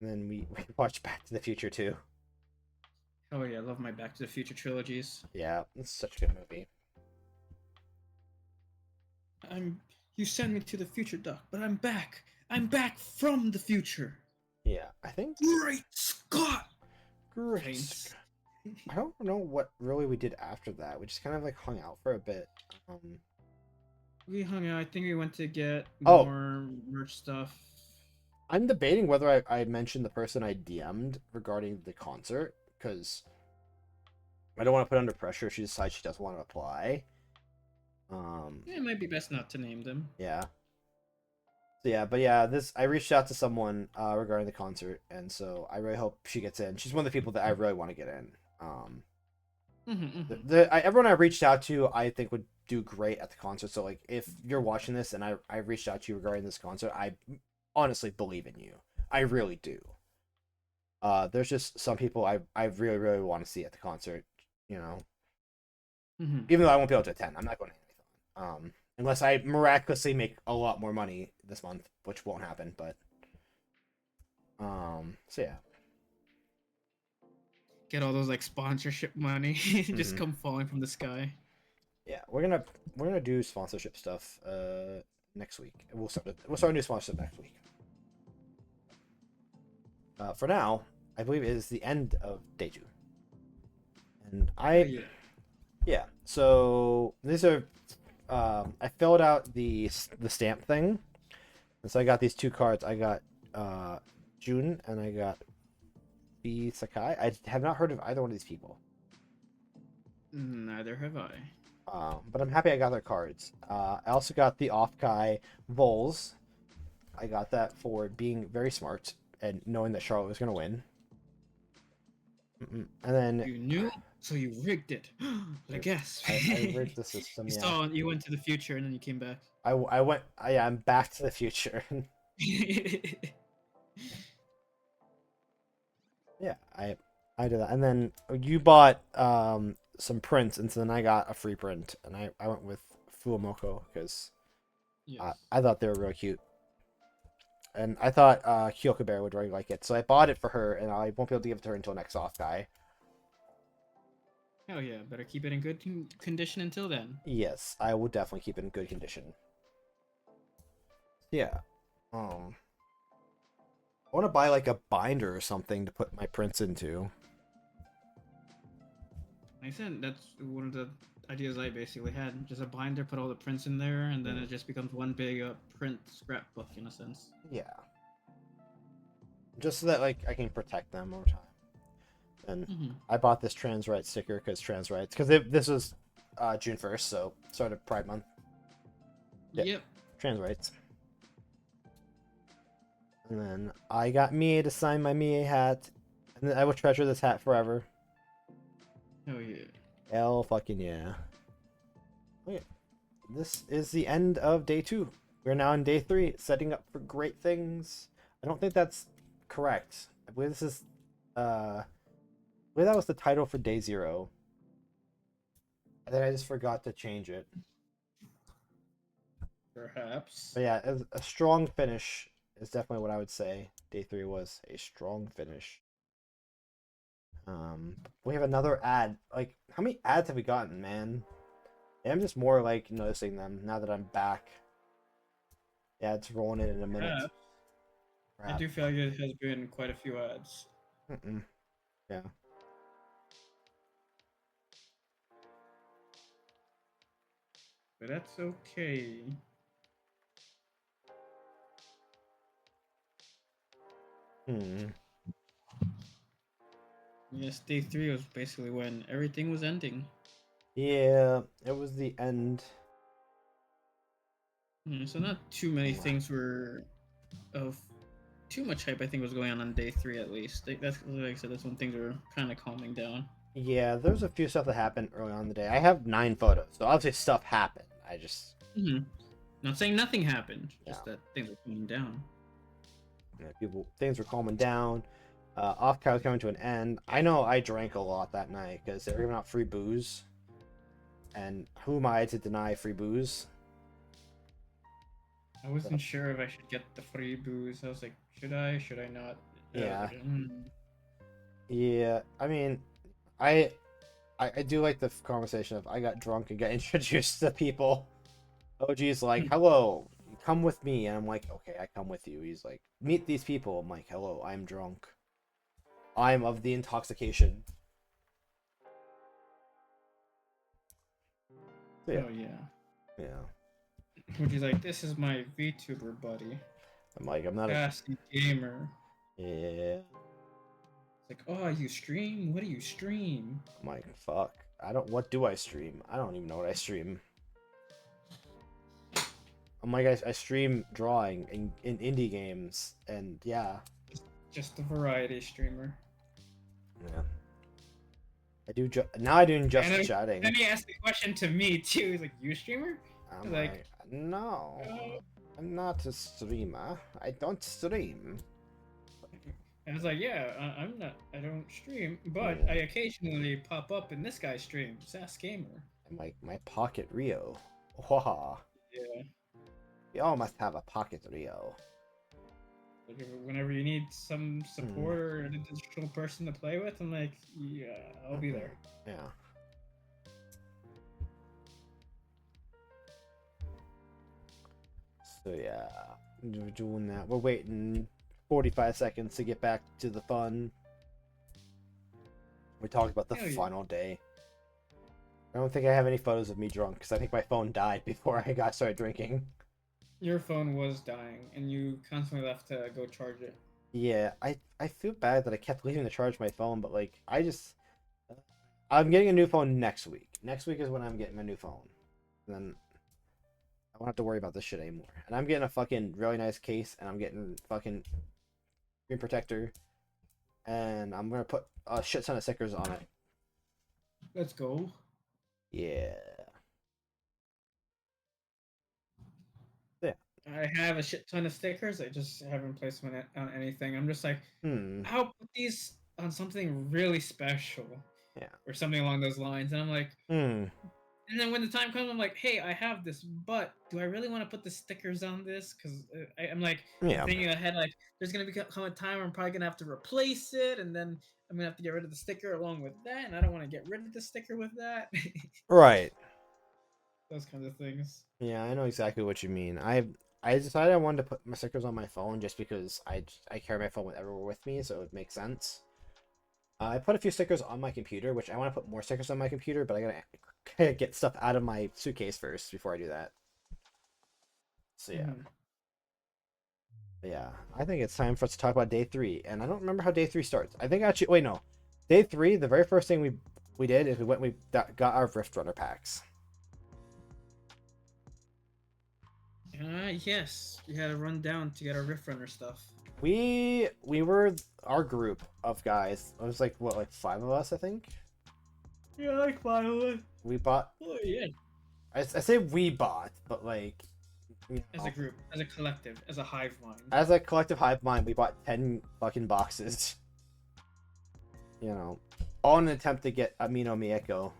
then we watched Back to the Future too. Oh yeah, I love my Back to the Future trilogies. Yeah, it's such a good movie. You sent me to the future, Doc, but I'm back. I'm back from the future. Yeah, I think Great Scott! great. Faints. I don't know what really we did after that. We just kind of like hung out for a bit. We hung out. I think we went to get Oh, more merch stuff. I'm debating whether I mentioned the person I DM'd regarding the concert because I don't want to put her under pressure if she decides she doesn't want to apply. Yeah, it might be best not to name them. Yeah. So yeah, but yeah, this I reached out to someone regarding the concert, and so I really hope she gets in. She's one of the people that I really want to get in. Everyone I reached out to, I think would do great at the concert. So like, if you're watching this and I reached out to you regarding this concert, I honestly believe in you. I really do. There's just some people I really really want to see at the concert. You know, even though I won't be able to attend, I'm not going to anything. Unless I miraculously make a lot more money this month, which won't happen. But so yeah. Get all those like sponsorship money just Mm-hmm. come falling from the sky. Yeah, we're gonna do sponsorship stuff next week. We'll start a new sponsorship next week. For now, I believe it is the end of day 2, and Oh yeah. yeah. So these are I filled out the stamp thing, and so I got these 2 cards. I got June and I got B Sakai. I have not heard of either one of these people. Neither have I. But I'm happy I got their cards. I also got the Offkai Vols. I got that for being very smart and knowing that Charlotte was going to win. And then You knew, so you rigged it. I guess. I rigged the system. Yeah. You went to the future and then you came back. I went. I'm back to the future. Yeah, I did that, and then you bought some prints, and so then I got a free print, and I went with Fuamoko because Yes. I thought they were real cute, and I thought Kyoko Bear would really like it, so I bought it for her, and I won't be able to give it to her until next Offkai. Hell yeah, better keep it in good condition until then. Yes, I will definitely keep it in good condition. Yeah. I want to buy like a binder or something to put my prints into. Like I said, that's one of the ideas I basically had. Just a binder, put all the prints in there, and then it just becomes one big print scrapbook in a sense. Yeah. Just so that like I can protect them over time. And I bought this trans rights sticker because trans rights this was June 1st, so started Pride Month. Yeah, yep. Trans rights. And then I got Mie to sign my Mie hat, and then I will treasure this hat forever. Oh yeah. Hell fucking yeah. Okay. This is the end of day 2. We're now in day 3, setting up for great things. I don't think that's correct. I believe this is I believe that was the title for day 0. I think I just forgot to change it. Perhaps. But yeah, a strong finish is definitely what I would say. Day 3 was a strong finish. We have another ad. Like, how many ads have we gotten, man? I'm just more like noticing them now that I'm back. Yeah, it's rolling in a minute. Perhaps. I do feel like it has been quite a few ads. Yeah. But that's okay. Yes, day 3 was basically when everything was ending. Yeah, it was the end. So not too many things were of too much hype. I think was going on day 3 at least. That's like I said. That's when things were kind of calming down. Yeah, there's a few stuff that happened early on in the day. I have 9 photos, so obviously stuff happened. I just. Not saying nothing happened, just that things were calming down. Yeah, things were calming down. Offkai was coming to an end. I know I drank a lot that night because they were giving out free booze. And who am I to deny free booze? I wasn't sure if I should get the free booze. I was like, should I? Should I not? Yeah. Like, Yeah, I mean, I do like the conversation of I got drunk and got introduced to people. OG's like, hello, come with me. And I'm like, okay, I come with you. He's like, meet these people. I'm like, hello, I'm drunk. I'm of the intoxication. Yeah. Oh, yeah. Yeah. Which is like, this is my VTuber buddy. I'm like, I'm not a gamer. Yeah. It's like, oh, you stream? What do you stream? I'm like, fuck. What do I stream? I don't even know what I stream. I'm like, I stream drawing in indie games, and yeah. Just a variety streamer. Yeah. I do now I do just chatting. Then he asked the question to me too. He's like, "You streamer?" I'm like, no, I'm not a streamer. I don't stream. And I was like, "Yeah, I'm not. I don't stream, but I occasionally pop up in this guy's stream, Sass Gamer." I'm like, my Pocket Rio. Waha. Yeah. You all must have a Pocket Rio. Like whenever you need some support or an additional person to play with, I'm like, yeah, I'll be there. Yeah. So yeah, we're doing that. We're waiting 45 seconds to get back to the fun. We talked about the final day. I don't think I have any photos of me drunk because I think my phone died before I started drinking. Your phone was dying, and you constantly left to go charge it. Yeah, I feel bad that I kept leaving to charge my phone, but like I'm getting a new phone next week. Next week is when I'm getting my new phone. And then I won't have to worry about this shit anymore. And I'm getting a fucking really nice case, and I'm getting fucking screen protector, and I'm gonna put a shit ton of stickers on it. Let's go. Yeah. I have a shit ton of stickers. I just haven't placed them on anything. I'm just like, I'll put these on something really special. Yeah. Or something along those lines. And I'm like, And then when the time comes, I'm like, hey, I have this, but do I really want to put the stickers on this? Because I'm like thinking ahead, like, there's going to come a time where I'm probably going to have to replace it. And then I'm going to have to get rid of the sticker along with that. And I don't want to get rid of the sticker with that. Right. Those kinds of things. Yeah, I know exactly what you mean. I decided I wanted to put my stickers on my phone just because I carry my phone everywhere with me, so it would make sense. I put a few stickers on my computer, which I want to put more stickers on my computer, but I gotta get stuff out of my suitcase first before I do that. So yeah. Yeah, I think it's time for us to talk about day 3, and I don't remember how day 3 starts. I think actually, wait, no. Day 3, the very first thing we did is we got our Rift Runner packs. Yes, we had to run down to get our Rift Runner stuff. We were our group of guys. It was like what, like 5 of us, I think. Yeah, like 5 of us. We bought. Oh yeah. I say we bought, but like. As a group, as a collective, as a hive mind. As a collective hive mind, we bought 10 fucking boxes. You know, all in an attempt to get Amino Mieko.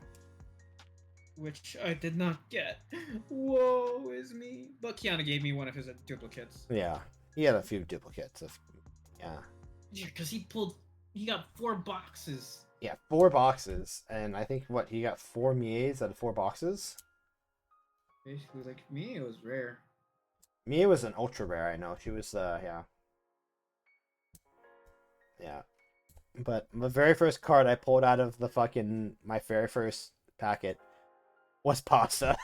Which I did not get. Woe is me. But Kiana gave me one of his duplicates. Yeah, he had a few duplicates of. Yeah. Yeah, because he got 4 boxes. Yeah, 4 boxes, and I think he got 4 Mies out of 4 boxes. Basically, like me, it was rare. Me, it was an ultra rare. I know she was. Yeah. Yeah. But the very first card I pulled out of the fucking my very first packet was Pasta.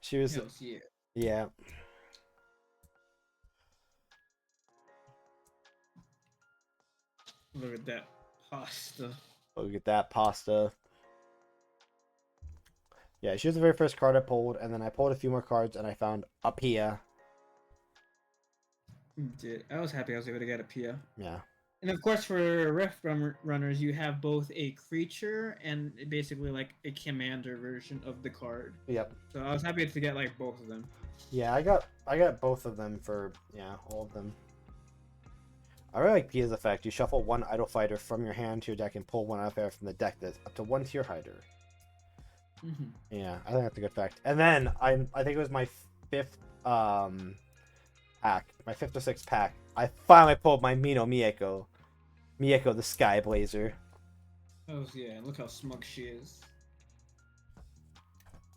She was. Hells yeah. Yeah. Look at that pasta. Look at that Pasta. Yeah, she was the very first card I pulled, and then I pulled a few more cards, and I found a Pia. Dude, I was happy I was able to get a Pia. Yeah. And of course, for Rift runners, you have both a creature and basically like a commander version of the card. Yep. So I was happy to get like both of them. Yeah, I got both of them for all of them. I really like Pia's effect. You shuffle one idle fighter from your hand to your deck and pull one idle fighter from the deck that's up to one tier hider. Mm-hmm. Yeah, I think that's a good effect. And then I think it was my fifth pack, my fifth or sixth pack. I finally pulled my Mieko the Sky Blazer. Oh yeah, look how smug she is.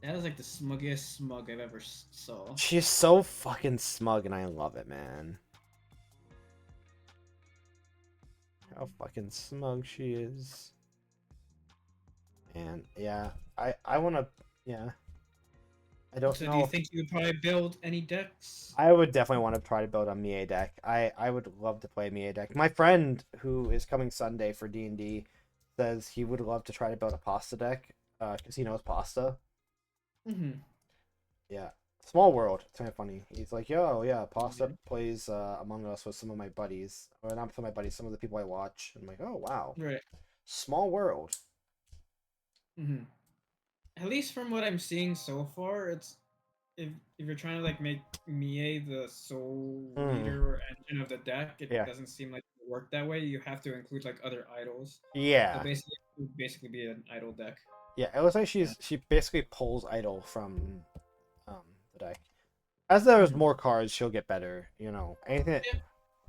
That is like the smuggest smug I've ever saw. She's so fucking smug, and I love it, man. How fucking smug she is. And yeah, I want to, yeah. I don't know. So do you think you would probably build any decks? I would definitely want to try to build a Mie deck. I would love to play a Mie deck. My friend who is coming Sunday for D&D says he would love to try to build a Pasta deck because he knows Pasta. Mm-hmm. Yeah. Small world. It's kind of funny. He's like, yo, yeah, Pasta plays Among Us with some of my buddies. Or not some of my buddies, some of the people I watch. And I'm like, oh, wow. Right. Small world. Mm-hmm. At least from what I'm seeing so far, it's if you're trying to like make Mie the sole leader or engine of the deck, it doesn't seem like it work that way. You have to include like other idols. Yeah. So basically be an idol deck. Yeah, it looks like she basically pulls idol from the deck. As there's more cards, she'll get better. You know, anything.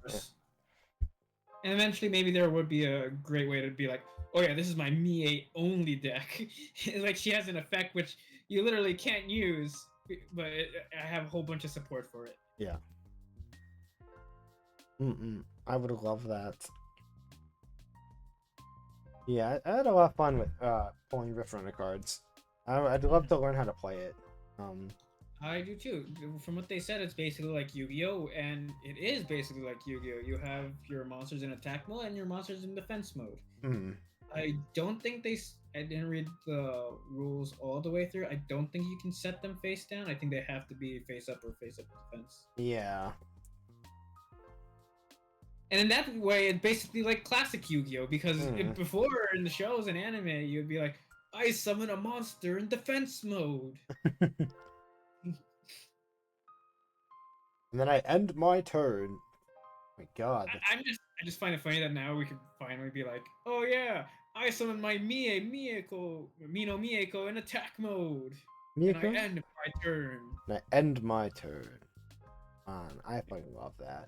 Yeah. And eventually, maybe there would be a great way to be like, oh yeah, this is my Mie only deck. Like she has an effect which you literally can't use, but I have a whole bunch of support for it. Yeah. I would love that. Yeah, I had a lot of fun with pulling Rift Runner cards. I'd love to learn how to play it. I do too. From what they said, it's basically like Yu-Gi-Oh, and it is basically like Yu-Gi-Oh. You have your monsters in attack mode and your monsters in defense mode. I don't think I didn't read the rules all the way through. I don't think you can set them face down. I think they have to be face up or face up defense. Yeah. And in that way, it's basically like classic Yu-Gi-Oh! Because before in the shows and anime, you'd be like, I summon a monster in defense mode. And then I end my turn. Oh my God. I just find it funny that now we can finally be like, oh yeah, I summon my Mieko in attack mode. Mieko? And I end my turn. And I end my turn. Man, I fucking love that.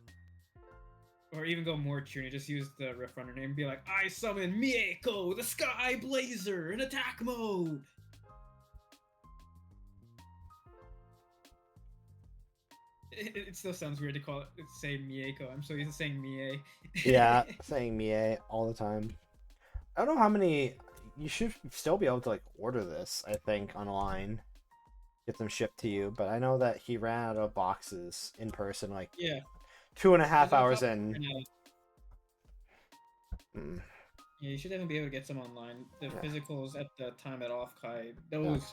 Or even go more tuney, just use the Rift Runner name and be like, I summon Mieko, the Sky Blazer, in attack mode! It still sounds weird to say Mieko. I'm so used to saying Mie. Yeah, saying Mie all the time. I don't know how many... You should still be able to, like, order this, I think, online. Get them shipped to you. But I know that he ran out of boxes in person, like... Yeah. 2.5 hours in. Yeah, you should definitely be able to get some online. The physicals at the time at Offkai, those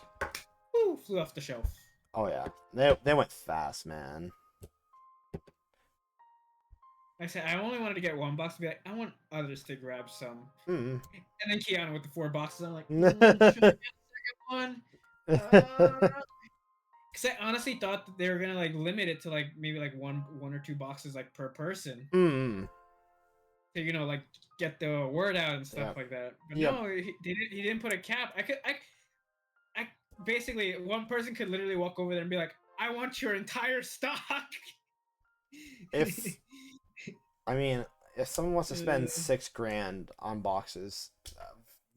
woo, flew off the shelf. Oh yeah, they went fast, man. Like I said, I only wanted to get one box to be like, I want others to grab some. And then Keanu with the 4 boxes, I'm like, should I get a second one? Because I honestly thought that they were gonna like limit it to like maybe like one or 2 boxes like per person. To, you know, like get the word out and stuff like that. But no, he didn't put a cap. I basically one person could literally walk over there and be like, I want your entire stock. I mean, if someone wants to spend $6,000 on boxes,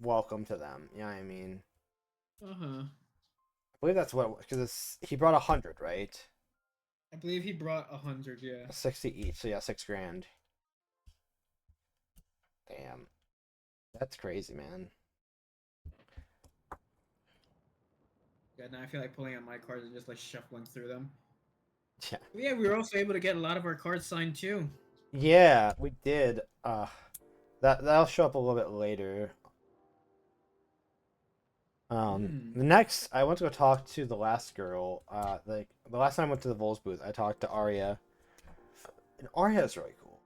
welcome to them. You know what I mean? believe that's what, because he brought 100, right? I believe he brought 100. Yeah. 60 each, so yeah, 6 grand. Damn, that's crazy, man. Yeah. Now I feel like pulling out my cards and just like shuffling through them. Yeah. But yeah, we were also able to get a lot of our cards signed too. Yeah, we did. That'll show up a little bit later. The next, I went to go talk to the last girl. Like the last time I went to the Vols booth, I talked to Arya, and Arya is really cool.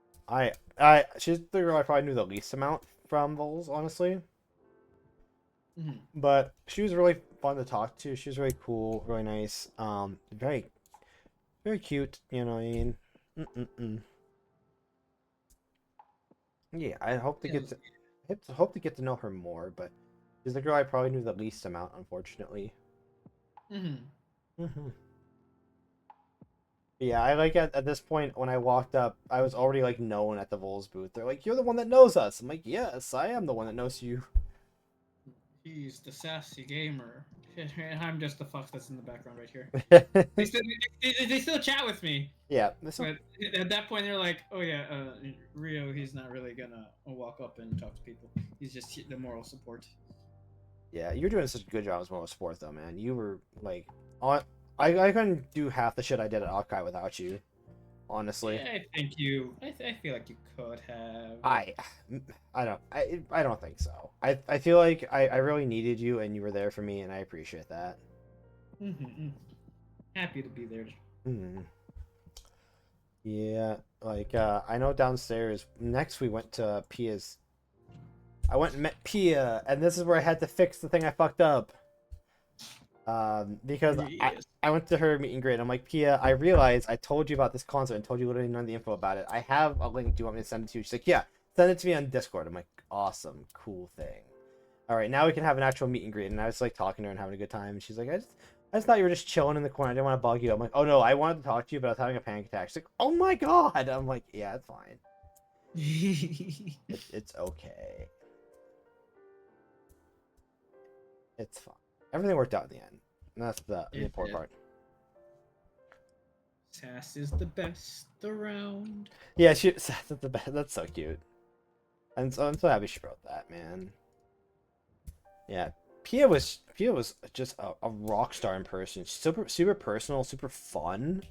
She's the girl I probably knew the least amount from Vols, honestly. But she was really fun to talk to. She was really cool, really nice. Very, very cute. You know what I mean? Mm-mm-mm. Yeah, I hope to get to, hope to get to know her more, but she's the girl I probably knew the least amount, unfortunately. Yeah, I like at this point when I walked up, I was already like known at the Vols booth. They're like, "You're the one that knows us." I'm like, "Yes, I am the one that knows you." He's the sassy gamer. And I'm just the fox that's in the background right here. They They still chat with me. Yeah, but at that point they're like, "Oh yeah, Rio, he's not really gonna walk up and talk to people. He's just the moral support." Yeah, you're doing such a good job as moral support, though, man. You were like, I couldn't do half the shit I did at Offkai without you, honestly. Yeah, I think you. I feel like you could have. I don't think so. I feel like I really needed you, and you were there for me, and I appreciate that. Happy to be there. Yeah, like I know downstairs. Next, we went to Pia's. I went and met Pia, and this is where I had to fix the thing I fucked up. Because I went to her meet and greet. I'm like, Pia, I realized I told you about this concert and told you literally none of the info about it. I have a link. Do you want me to send it to you? She's like, yeah, send it to me on Discord. I'm like, awesome, cool thing. All right, now we can have an actual meet and greet. And I was like talking to her and having a good time. She's like, I just thought you were just chilling in the corner. I didn't want to bug you. I'm like, oh no, I wanted to talk to you, but I was having a panic attack. She's like, oh my god. I'm like, yeah, it's fine. It's okay. It's fine. Everything worked out in the end. And that's the important part. Sass is the best around. Yeah, Sass is the best. That's so cute. And so I'm so happy she wrote that, man. Yeah, Pia was just a rock star in person. Super personal, super fun.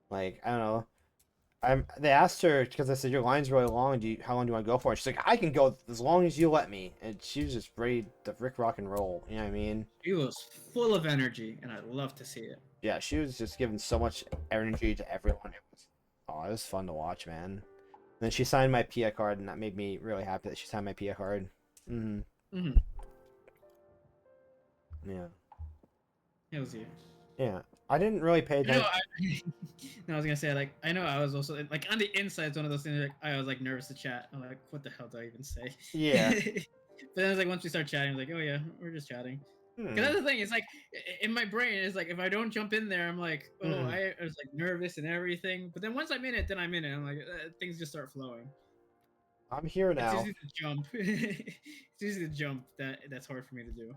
Like, I don't know. They asked her because I said your line's really long. How long do you want to go for? And she's like, I can go as long as you let me. And she was just ready to rock and roll. You know what I mean? She was full of energy, and I love to see it. Yeah, she was just giving so much energy to everyone. It was fun to watch, man. And then she signed my Pia card, and that made me really happy that she signed my Pia card. Yeah. Hells yeah. Yeah. I didn't really pay attention. I was gonna say, like, I know I was also like on the inside. It's one of those things. Like, I was like nervous to chat. I'm like, what the hell do I even say? Yeah. But then it's like once we start chatting, I was like, oh yeah, we're just chatting. Because that's the thing. It's like in my brain, it's like if I don't jump in there, I'm like, oh, I was like nervous and everything. But then once I'm in it, then I'm in it. I'm like, things just start flowing. I'm here now. It's easy to jump. It's easy to jump. That's hard for me to do.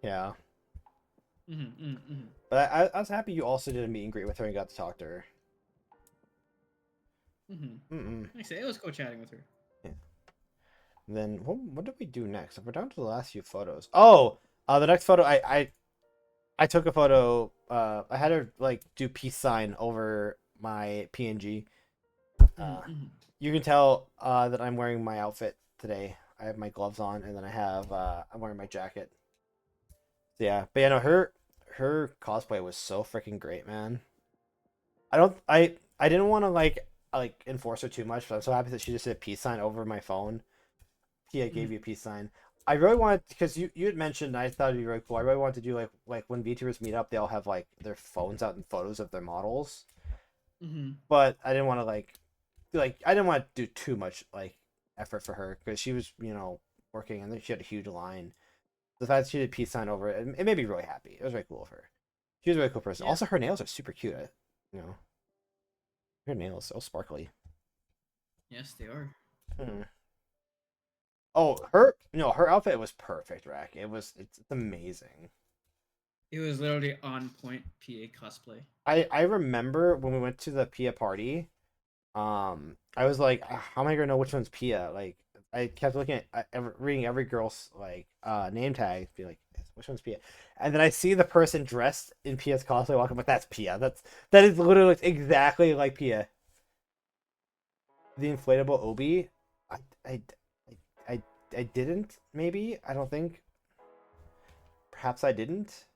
Yeah. But I was happy you also did a meet and greet with her and got to talk to her. Like I said, it was cool chatting with her. Yeah. And then what did we do next? We're down to the last few photos. Oh, the next photo I took a photo. I had her like do peace sign over my PNG. You can tell that I'm wearing my outfit today. I have my gloves on, and then I'm wearing my jacket. So yeah, but yeah, no, her cosplay was so freaking great, man. I didn't want to like enforce her too much, but I'm so happy that she just did a peace sign over my phone. Yeah, gave you a peace sign. I really wanted, because you had mentioned, I thought it'd be really cool. I really wanted to do like when VTubers meet up, they all have like their phones out and photos of their models. But I didn't want to like I didn't want to do too much like effort for her because she was working and then she had a huge line. The fact that she did peace sign over it, it made me really happy. It was very cool of her. She was a really cool person. Yeah. Also, her nails are super cute. Her nails so sparkly. Yes, they are. Oh, her outfit was perfect, Rack. It's amazing. It was literally on point PA cosplay. I remember when we went to the Pia party. I was like, how am I gonna know which one's Pia? Like, I kept looking at reading every girl's like name tag, be like, which one's Pia? And then I see the person dressed in Pia's cosplay walking, but that's Pia. That is literally exactly like Pia. The inflatable Obi, I I I I didn't. Maybe I don't think. Perhaps I didn't.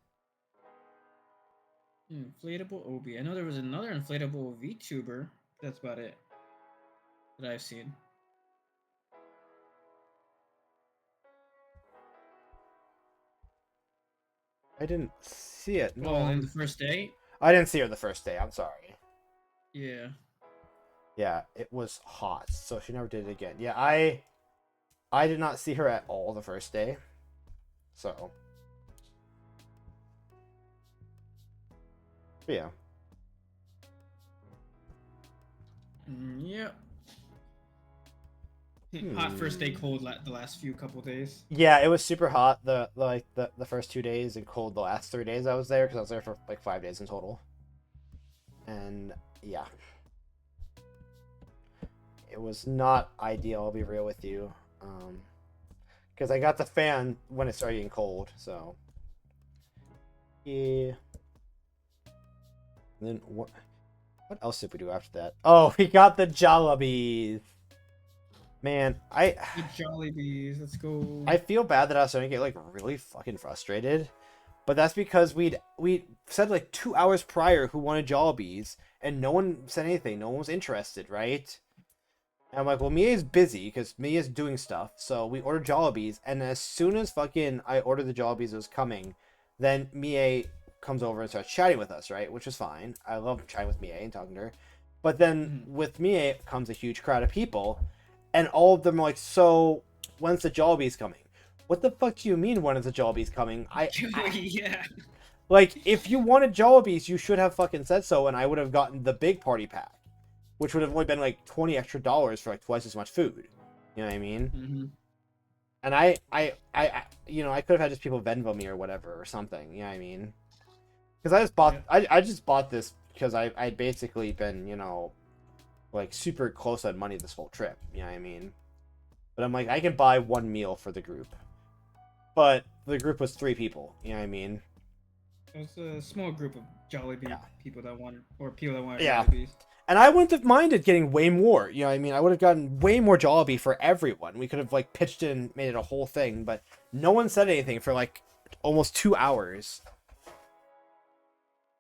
Inflatable Obi. I know there was another inflatable VTuber. That's about it that I've seen. I didn't see it. No. Well, in the first day. I didn't see her the first day. I'm sorry. Yeah. Yeah, it was hot, so she never did it again. Yeah, I did not see her at all the first day. So, but yeah. Yep. Hot first day, cold the last few couple days. Yeah, it was super hot the first 2 days and cold the last 3 days I was there because I was there for like 5 days in total. And yeah, it was not ideal. I'll be real with you, because I got the fan when it started getting cold. So yeah. And then what else did we do after that? Oh, we got the Jollibees. Man, the Jollibees, let's go. I feel bad that I was starting to get like really fucking frustrated, but that's because we said like 2 hours prior who wanted Jollibees, and no one said anything. No one was interested, right? And I'm like, well, Mia's busy because Mia's doing stuff, so we ordered Jollibees, and as soon as fucking I ordered the Jollibees, it was coming, then Mia comes over and starts chatting with us, right? Which is fine. I love chatting with Mia and talking to her. But then with Mia comes a huge crowd of people, and all of them are like, so when's the Jollibees coming? What the fuck do you mean when is the Jollibees coming? Yeah. Like, if you wanted Jollibees, you should have fucking said so, and I would have gotten the big party pack, which would have only been like $20 extra for like twice as much food. You know what I mean? Mm-hmm. And I you know, I could have had just people Venmo me or whatever or something. You know what I mean? Because I just bought, I just bought this because I'd basically been, you know, like super close on money this whole trip. You know what I mean? But I'm like, I can buy one meal for the group. But the group was 3 people. You know what I mean? It was a small group of Jollibee people that wanted, or people that wanted Yeah. Jollibees. And I wouldn't have minded getting way more. You know what I mean? I would have gotten way more Jollibee for everyone. We could have like pitched it and made it a whole thing. But no one said anything for like almost 2 hours.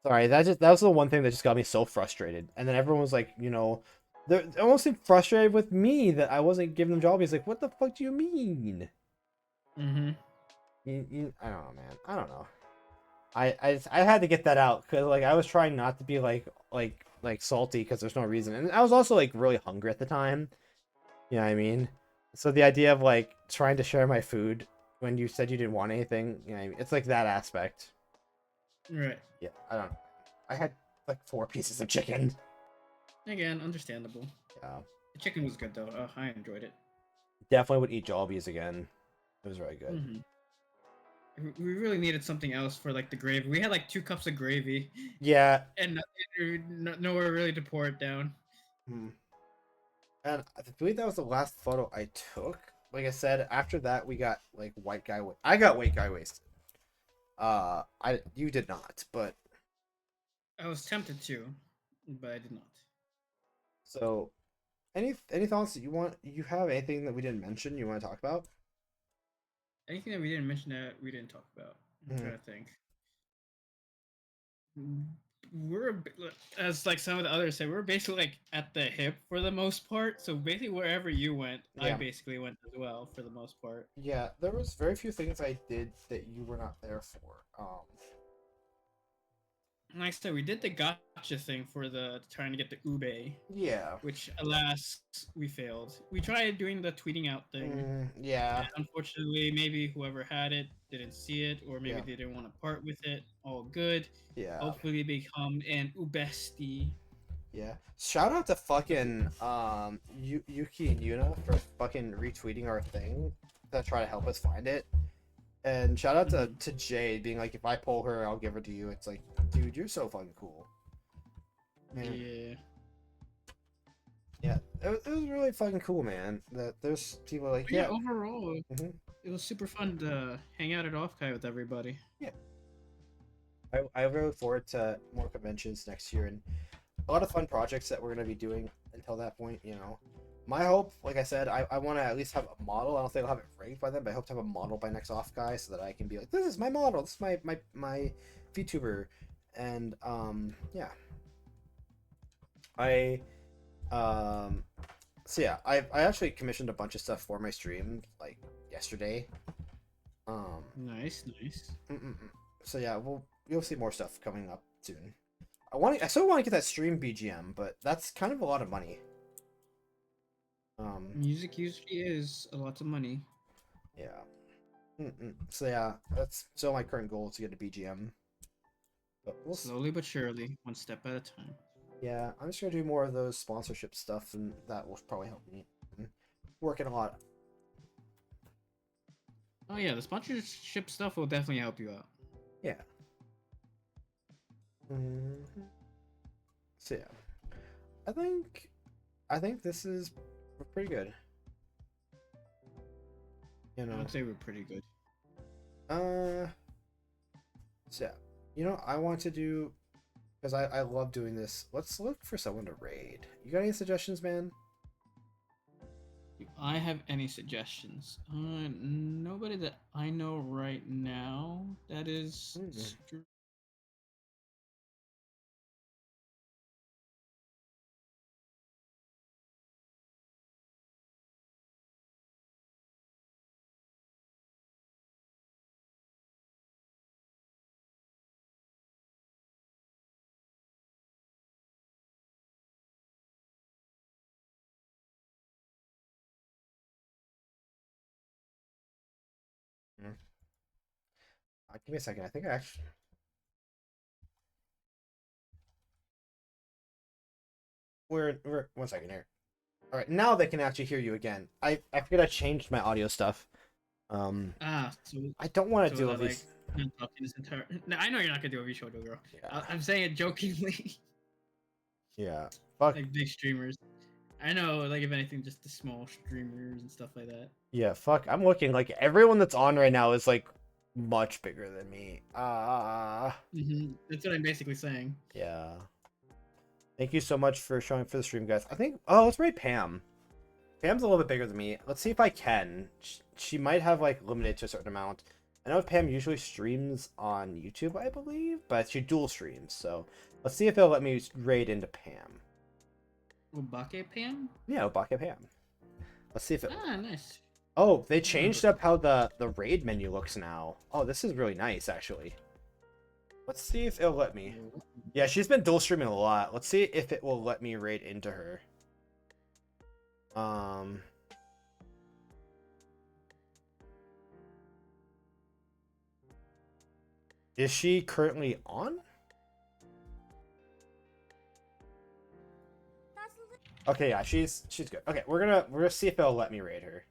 Sorry, that was the one thing that just got me so frustrated. And then everyone was like, you know, they almost seemed frustrated with me that I wasn't giving them Jollibees. Like, what the fuck do you mean? Mm-hmm. I don't know, man. I don't know. I had to get that out because like I was trying not to be like salty because there's no reason, and I was also like really hungry at the time. You know what I mean? So the idea of like trying to share my food when you said you didn't want anything, you know what I mean? It's like that aspect. Right. Yeah, I don't know. I had like 4 pieces of chicken. Again, understandable. Yeah. The chicken was good though. Oh, I enjoyed it. Definitely would eat Jollibees again. It was very good. Mm-hmm. We really needed something else for like the gravy. We had like 2 cups of gravy. Yeah. And nowhere really to pour it down. And I believe that was the last photo I took. Like I said, after that we got like I got white guy wasted. You did not, but I was tempted to, but I did not. So, any thoughts that you have anything that we didn't mention you want to talk about? Anything that we didn't mention that we didn't talk about? I'm trying to think. We're, as like some of the others said, we're basically like at the hip for the most part. So basically wherever you went, I basically went as well for the most part. Yeah, there was very few things I did that you were not there for. Like I said, we did the gotcha thing for the trying to get the ube. Yeah. Which, alas, we failed. We tried doing the tweeting out thing. Yeah. Unfortunately, maybe whoever had it didn't see it, or maybe they didn't want to part with it. All good. Yeah. Hopefully, they become an ubestie. Yeah. Shout out to fucking Yuki and Yuna for fucking retweeting our thing to try to help us find it. And shout out to Jade being like, if I pull her, I'll give her to you. It's like, dude, you're so fucking cool. Man. Yeah. Yeah, it was really fucking cool, man. That there's people like, yeah. Overall, mm-hmm. It was super fun to hang out at Offkai with everybody. Yeah. I really look forward to more conventions next year and a lot of fun projects that we're going to be doing until that point, you know. My hope, like I said, I want to at least have a model. I don't think I'll have it rigged by then, but I hope to have a model by next Offkai so that I can be like, this is my model. This is my VTuber. And, yeah. So yeah, I actually commissioned a bunch of stuff for my stream, like, yesterday. Nice. So yeah, you'll see more stuff coming up soon. I still want to get that stream BGM, but that's kind of a lot of money. Music usually is a lot of money. Yeah. So yeah, that's still my current goal to get a BGM. But slowly but surely, one step at a time. Yeah, I'm just gonna do more of those sponsorship stuff, and that will probably help me. I'm working a lot. Oh yeah, the sponsorship stuff will definitely help you out. Yeah. So yeah, I think this is pretty good. You know, I'd say we're pretty good. So yeah, you know, I want to do, because I love doing this. Let's look for someone to raid. You got any suggestions, man? Do I have any suggestions? Nobody that I know right now. That is. Give me a second. I think I actually. We're 1 second here. All right, now they can actually hear you again. I forget I changed my audio stuff. So I don't want to do a like, No, I know you're not gonna do a VShoto, girl. Yeah. I'm saying it jokingly. Yeah. Fuck. Like big streamers. I know, like if anything, just the small streamers and stuff like that. Yeah, fuck. I'm looking like everyone that's on right now is like much bigger than me. That's what I'm basically saying. Yeah. Thank you so much for showing for the stream, guys. I think. Oh, let's rate Pam. Pam's a little bit bigger than me. Let's see if I can. She might have like limited to a certain amount. I know Pam usually streams on YouTube, I believe, but she dual streams. So let's see if it'll let me raid into Pam. Obake Pam? Yeah, Obake Pam. Let's see if it. Nice. Oh, they changed up how the raid menu looks now. Oh, this is really nice, actually. Let's see if it'll let me. Yeah, she's been dual streaming a lot. Let's see if it will let me raid into her. Is she currently on? Okay, yeah, she's good. Okay, we're gonna see if it'll let me raid her.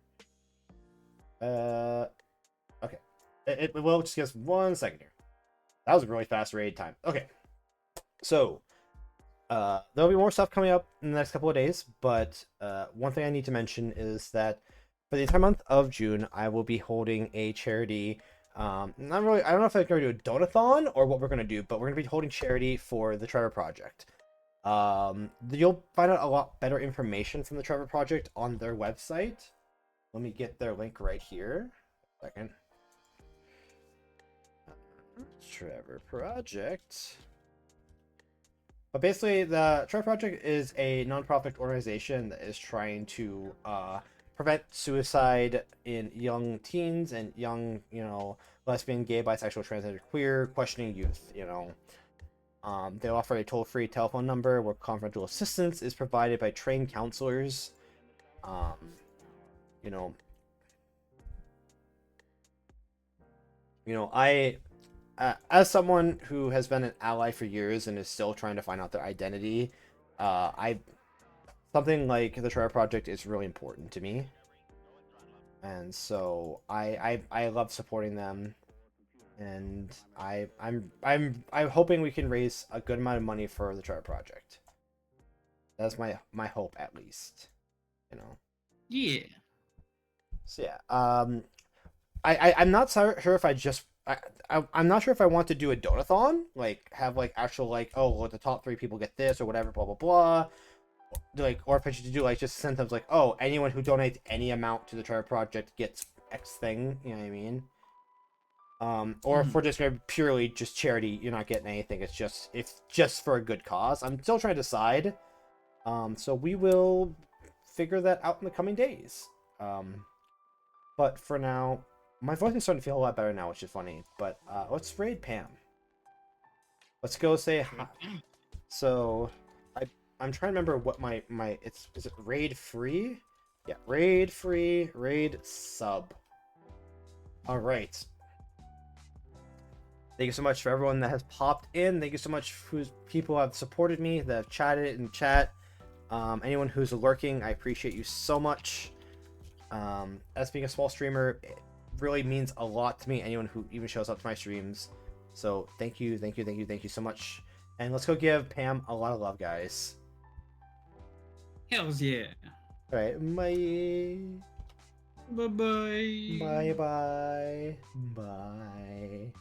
Okay. It will just give us 1 second here. That was a really fast raid time. Okay. So, there'll be more stuff coming up in the next couple of days, but one thing I need to mention is that for the entire month of June, I will be holding a charity. I don't know if I'm going to do a donathon or what we're going to do, but we're going to be holding charity for the Trevor Project. You'll find out a lot better information from the Trevor Project on their website. Let me get their link right here. Second. Trevor Project. But basically, the Trevor Project is a nonprofit organization that is trying to prevent suicide in young teens and young, lesbian, gay, bisexual, transgender, queer, questioning youth, They offer a toll-free telephone number where confidential assistance is provided by trained counselors. As someone who has been an ally for years and is still trying to find out their identity, something like the Trevor Project is really important to me. and so I love supporting them, and I'm hoping we can raise a good amount of money for the charter project. That's my hope, at least, you know. Yeah. So yeah, I'm not sure if I'm not sure if I want to do a donathon, like have like actual like, oh well, the top 3 people get this or whatever, blah blah blah, like, or if I should do like just sentence like, oh, anyone who donates any amount to the charter project gets X thing, you know what I mean? Or if we're just gonna purely just charity, you're not getting anything. It's just for a good cause. I'm still trying to decide. So we will figure that out in the coming days. But for now, my voice is starting to feel a lot better now, which is funny. But let's raid Pam. Let's go say hi. So I'm trying to remember what my is it raid free? Yeah, raid free, raid sub. All right. Thank you so much for everyone that has popped in. Thank you so much whose people have supported me, that have chatted in chat. Anyone who's lurking, I appreciate you so much. As being a small streamer, it really means a lot to me. Anyone who even shows up to my streams. So thank you so much. And let's go give Pam a lot of love, guys. Hells yeah. All right, bye. Bye bye. Bye bye. Bye.